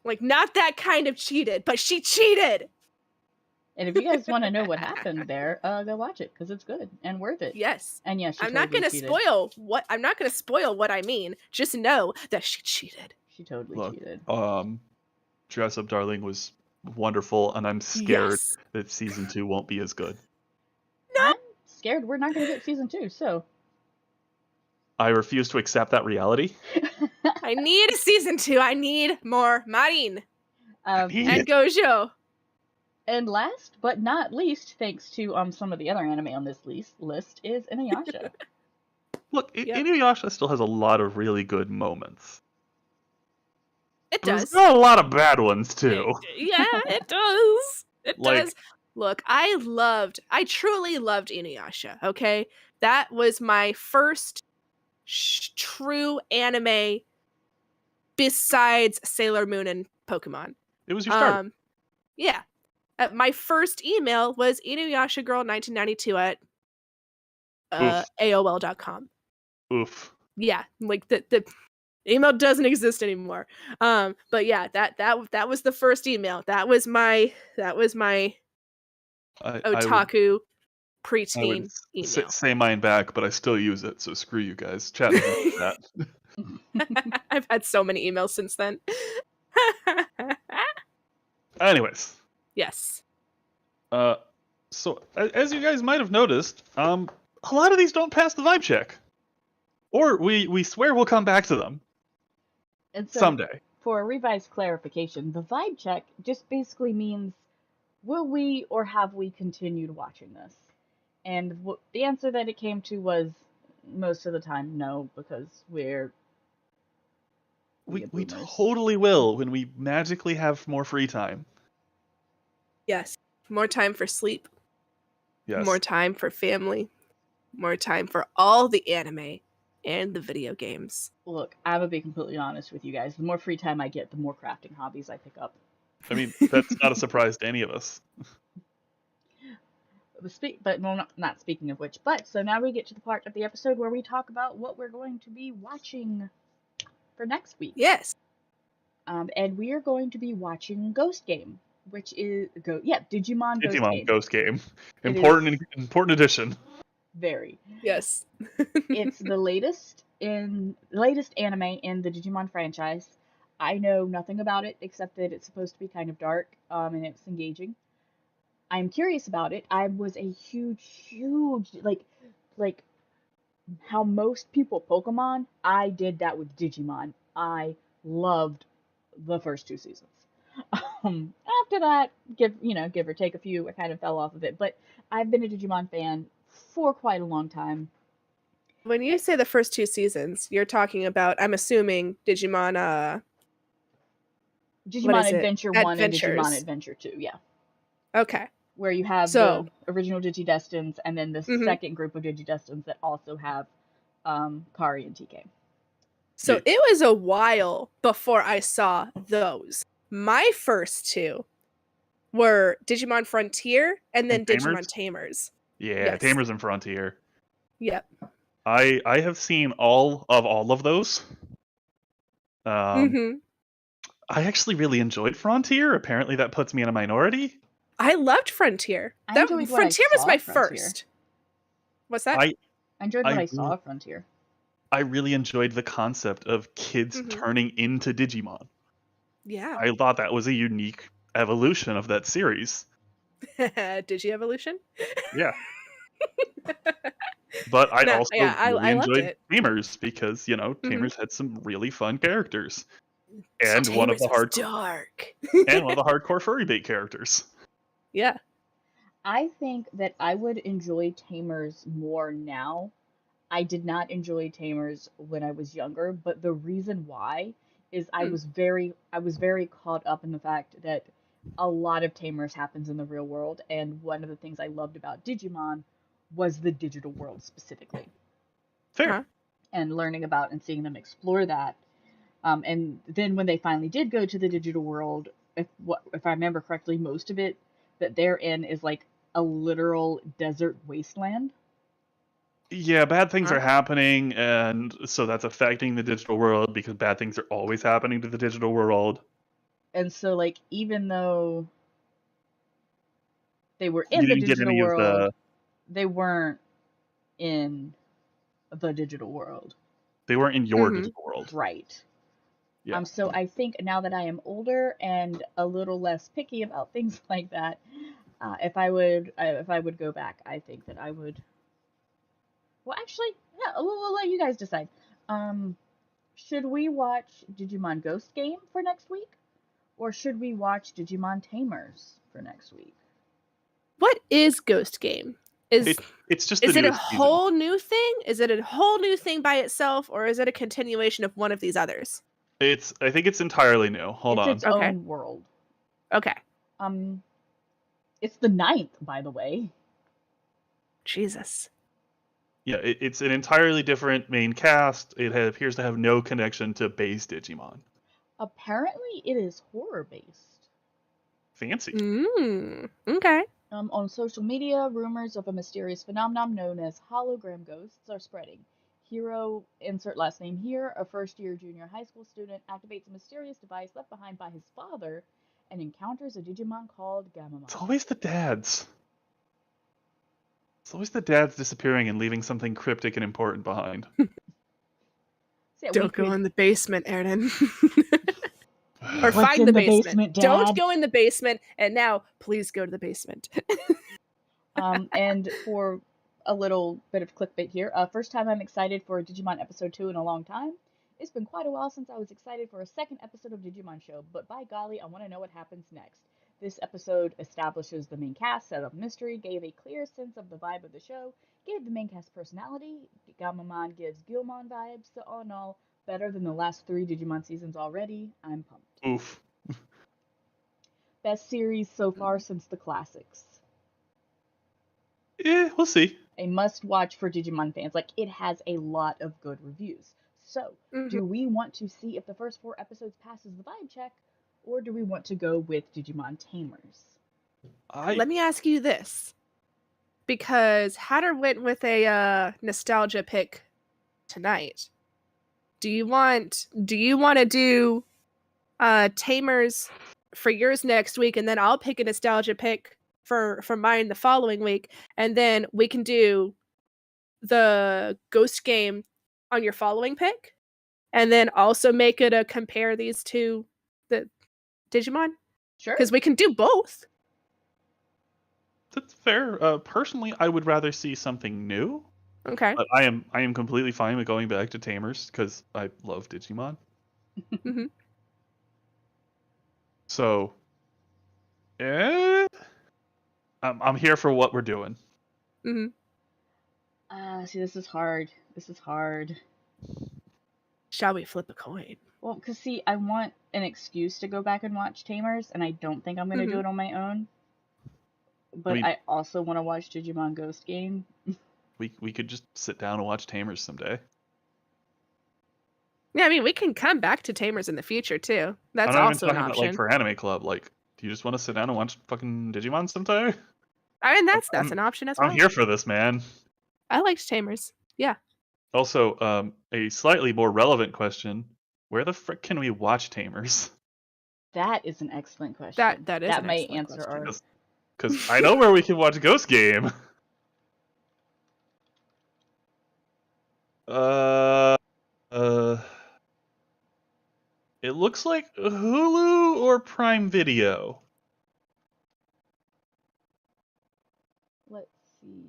Like, not that kind of cheated, but she cheated. And if you guys want to know what happened there, go watch it because it's good and worth it. Yes. And yeah, she I'm not totally gonna cheated. spoil what I mean. Just know that she cheated. She totally Look, cheated. Dress Up Darling was wonderful, and I'm scared Yes. that season 2 won't be as good. No. I'm scared we're not going to get season 2, so. I refuse to accept that reality. I need a season 2. I need more Marin need and it. Gojo. And last but not least, thanks to some of the other anime on this list, is Inuyasha. Look, Yep. Inuyasha still has a lot of really good moments. It There's does. got a lot of bad ones too. Yeah, it does. It Like, does. Look, I truly loved Inuyasha, okay? That was my first true anime besides Sailor Moon and Pokemon. it was your start. Yeah. My first email was Inuyasha Girl 1992 at Oof. AOL.com. Oof. Yeah, like the email doesn't exist anymore. But yeah, that was the first email. That was my I would otaku I would preteen email. say mine back, but I still use it, so screw you guys. Chat doesn't do that. I've had so many emails since then. Anyways, Yes. so as you guys might have noticed, a lot of these don't pass the vibe check, or we swear we'll come back to them And so, someday. for a revised clarification, the vibe check just basically means, will we or have we continued watching this? And the answer that it came to was most of the time no, because we're We boomers. totally will when we magically have more free time. Yes. More time for sleep. Yes. More time for family. More time for all the anime and the video games. Look, I'm gonna be completely honest with you guys. The more free time I get, the more crafting hobbies I pick up. I mean, that's not a surprise to any of us. But well, not speaking of which. But so now we get to the part of the episode where we talk about what we're going to be watching for next week. Yes. And we are going to be watching Ghost Game, which is Digimon Ghost Digimon Game. Ghost Game. It Important addition. Very. Yes. It's the latest anime in the Digimon franchise. I know nothing about it except that it's supposed to be kind of dark, and it's engaging. I'm curious about it. I was a huge like how most people Pokemon. I did that with Digimon. I loved the first 2 seasons. After that, give or take a few, I kind of fell off of it. But I've been a Digimon fan for quite a long time. When you say the first 2 seasons, you're talking about, I'm assuming, Digimon Digimon is it? Adventure 1 and Adventures. Digimon Adventure 2, yeah. Okay. Where you have So, the original Digidestins and then the second group of Digidestins that also have Kari and TK. So Yeah. it was a while before I saw those. My first two were Digimon Frontier and then Digimon Tamers. Yeah, Yes. Tamers and Frontier. Yep. I have seen all of those. Mm-hmm. I actually really enjoyed Frontier. Apparently, that puts me in a minority. I loved Frontier. I enjoyed what Frontier I was saw my of Frontier. first. What's that? I enjoyed what I I saw of Frontier. I really enjoyed the concept of kids turning into Digimon. Yeah. I thought that was a unique evolution of that series. Digievolution? Yeah. But I also really I loved enjoyed it. Tamers because, Tamers had some really fun characters. And one of the dark. and one of the hardcore furry bait characters. Yeah. I think that I would enjoy Tamers more now. I did not enjoy Tamers when I was younger, but the reason why is I was very caught up in the fact that a lot of Tamers happens in the real world, and one of the things I loved about Digimon was the digital world specifically. Fair. Huh? And learning about and seeing them explore that. And then when they finally did go to the digital world, if I remember correctly, most of it that they're in is like a literal desert wasteland. Yeah, bad things are happening, and so that's affecting the digital world because bad things are always happening to the digital world. And so, like, even though they were in You the didn't get digital any of world, they weren't in the digital world. They weren't in your digital world. Right. Yeah. So I think now that I am older and a little less picky about things like that, if I would go back, I think that I would. Well, actually, yeah, we'll let you guys decide. Should we watch Digimon Ghost Game for next week, or should we watch Digimon Tamers for next week? What is Ghost Game? Is It's just the is it a newest season. whole new thing? Is it a whole new thing by itself, or is it a continuation of one of these others? I think it's entirely new. Hold It's on. its Okay. own world. Okay. It's the 9th, by the way. Jesus. Yeah, it's an entirely different main cast. It appears to have no connection to base Digimon. Apparently, it is horror based. Fancy. Okay. On social media, rumors of a mysterious phenomenon known as hologram ghosts are spreading. Hero, insert last name here, a first-year junior high school student, activates a mysterious device left behind by his father and encounters a Digimon called Gamamon. It's always the dads. It's always the dads disappearing and leaving something cryptic and important behind. So yeah, Don't go in the basement, Aaron. Or What's find in the the basement. basement, Don't Dad? go in the basement. And now, please go to the basement. And for a little bit of clickbait here, first time I'm excited for Digimon episode 2 in a long time. It's been quite a while since I was excited for a second episode of Digimon Show, but by golly, I want to know what happens next. This episode establishes the main cast, set up mystery, gave a clear sense of the vibe of the show, gave the main cast personality. Gamamon gives Gilmon vibes, so all in all, better than the last 3 Digimon seasons already. I'm pumped. Oof. Best series so far since the classics. We'll see. A must watch for Digimon fans. Like, it has a lot of good reviews. So, do we want to see if the first 4 episodes passes the vibe check, or do we want to go with Digimon Tamers? Let me ask you this. Because Hatter went with a nostalgia pick tonight. Do you want to do Tamers for yours next week, and then I'll pick a nostalgia pick for mine the following week, and then we can do the Ghost game on your following pick, and then also make it a compare these two the Digimon? Sure. Because we can do both. That's fair. Personally, I would rather see something new. Okay. But I am completely fine with going back to Tamers because I love Digimon. Mhm. So, I'm here for what we're doing. Mhm. See, this is hard. This is hard. Shall we flip a coin? Well, because see, I want an excuse to go back and watch Tamers, and I don't think I'm going to do it on my own. But I also want to watch Digimon Ghost Game. We could just sit down and watch Tamers someday. Yeah, I mean, we can come back to Tamers in the future too. That's I'm not also even an talking about option. like for Anime Club. Like, do you just want to sit down and watch fucking Digimon sometime? I mean, that's an option as well. I'm here for this, man. I liked Tamers. Yeah. Also, a slightly more relevant question: where the frick can we watch Tamers? That is an excellent question. That is that an might excellent answer question. our. Because I know where we can watch Ghost Game. It looks like Hulu or Prime Video. Let's see.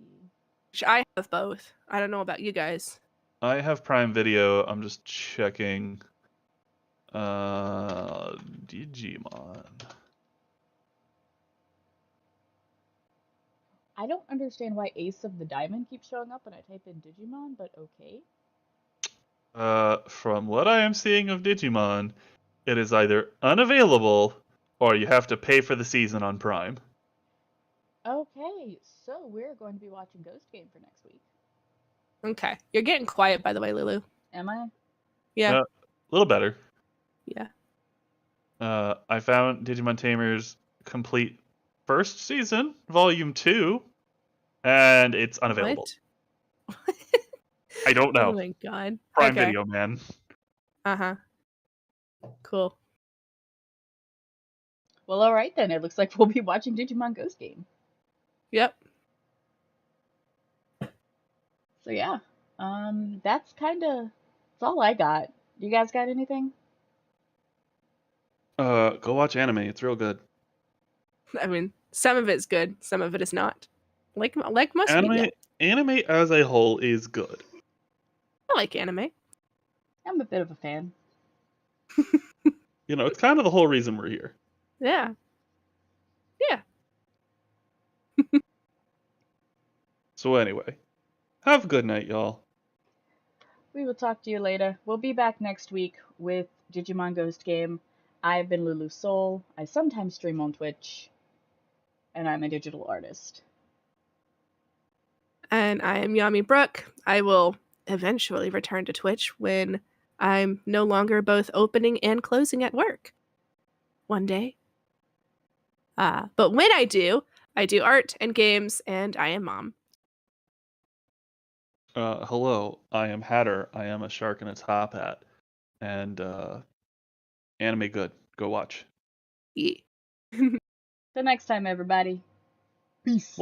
I have both. I don't know about you guys. I have Prime Video. I'm just checking. Digimon. I don't understand why Ace of the Diamond keeps showing up when I type in Digimon, but okay. From what I am seeing of Digimon, it is either unavailable or you have to pay for the season on Prime. Okay, so we're going to be watching Ghost Game for next week. Okay. You're getting quiet, by the way, Lulu. Am I? Yeah. A little better. Yeah. I found Digimon Tamers complete first season, volume 2, and it's unavailable. What? I don't know. Oh my god. Prime Okay. Video, man. Uh-huh. Cool. Well, alright then. It looks like we'll be watching Digimon Ghost Game. Yep. So yeah. That's all I got. You guys got anything? Go watch anime. It's real good. I mean, some of it's good, some of it is not. Like most media. Anime as a whole is good. I like anime. I'm a bit of a fan. You know, it's kind of the whole reason we're here. Yeah. Yeah. So anyway, have a good night, y'all. We will talk to you later. We'll be back next week with Digimon Ghost Game. I've been Lulu Soul. I sometimes stream on Twitch, and I'm a digital artist. And I am Yami Brooke. I will eventually return to Twitch when I'm no longer both opening and closing at work. One day. But when I do art and games, and I am mom. Hello, I am Hatter. I am a shark in a top hat. And anime good. Go watch. Yeah. Till next time, everybody. Peace.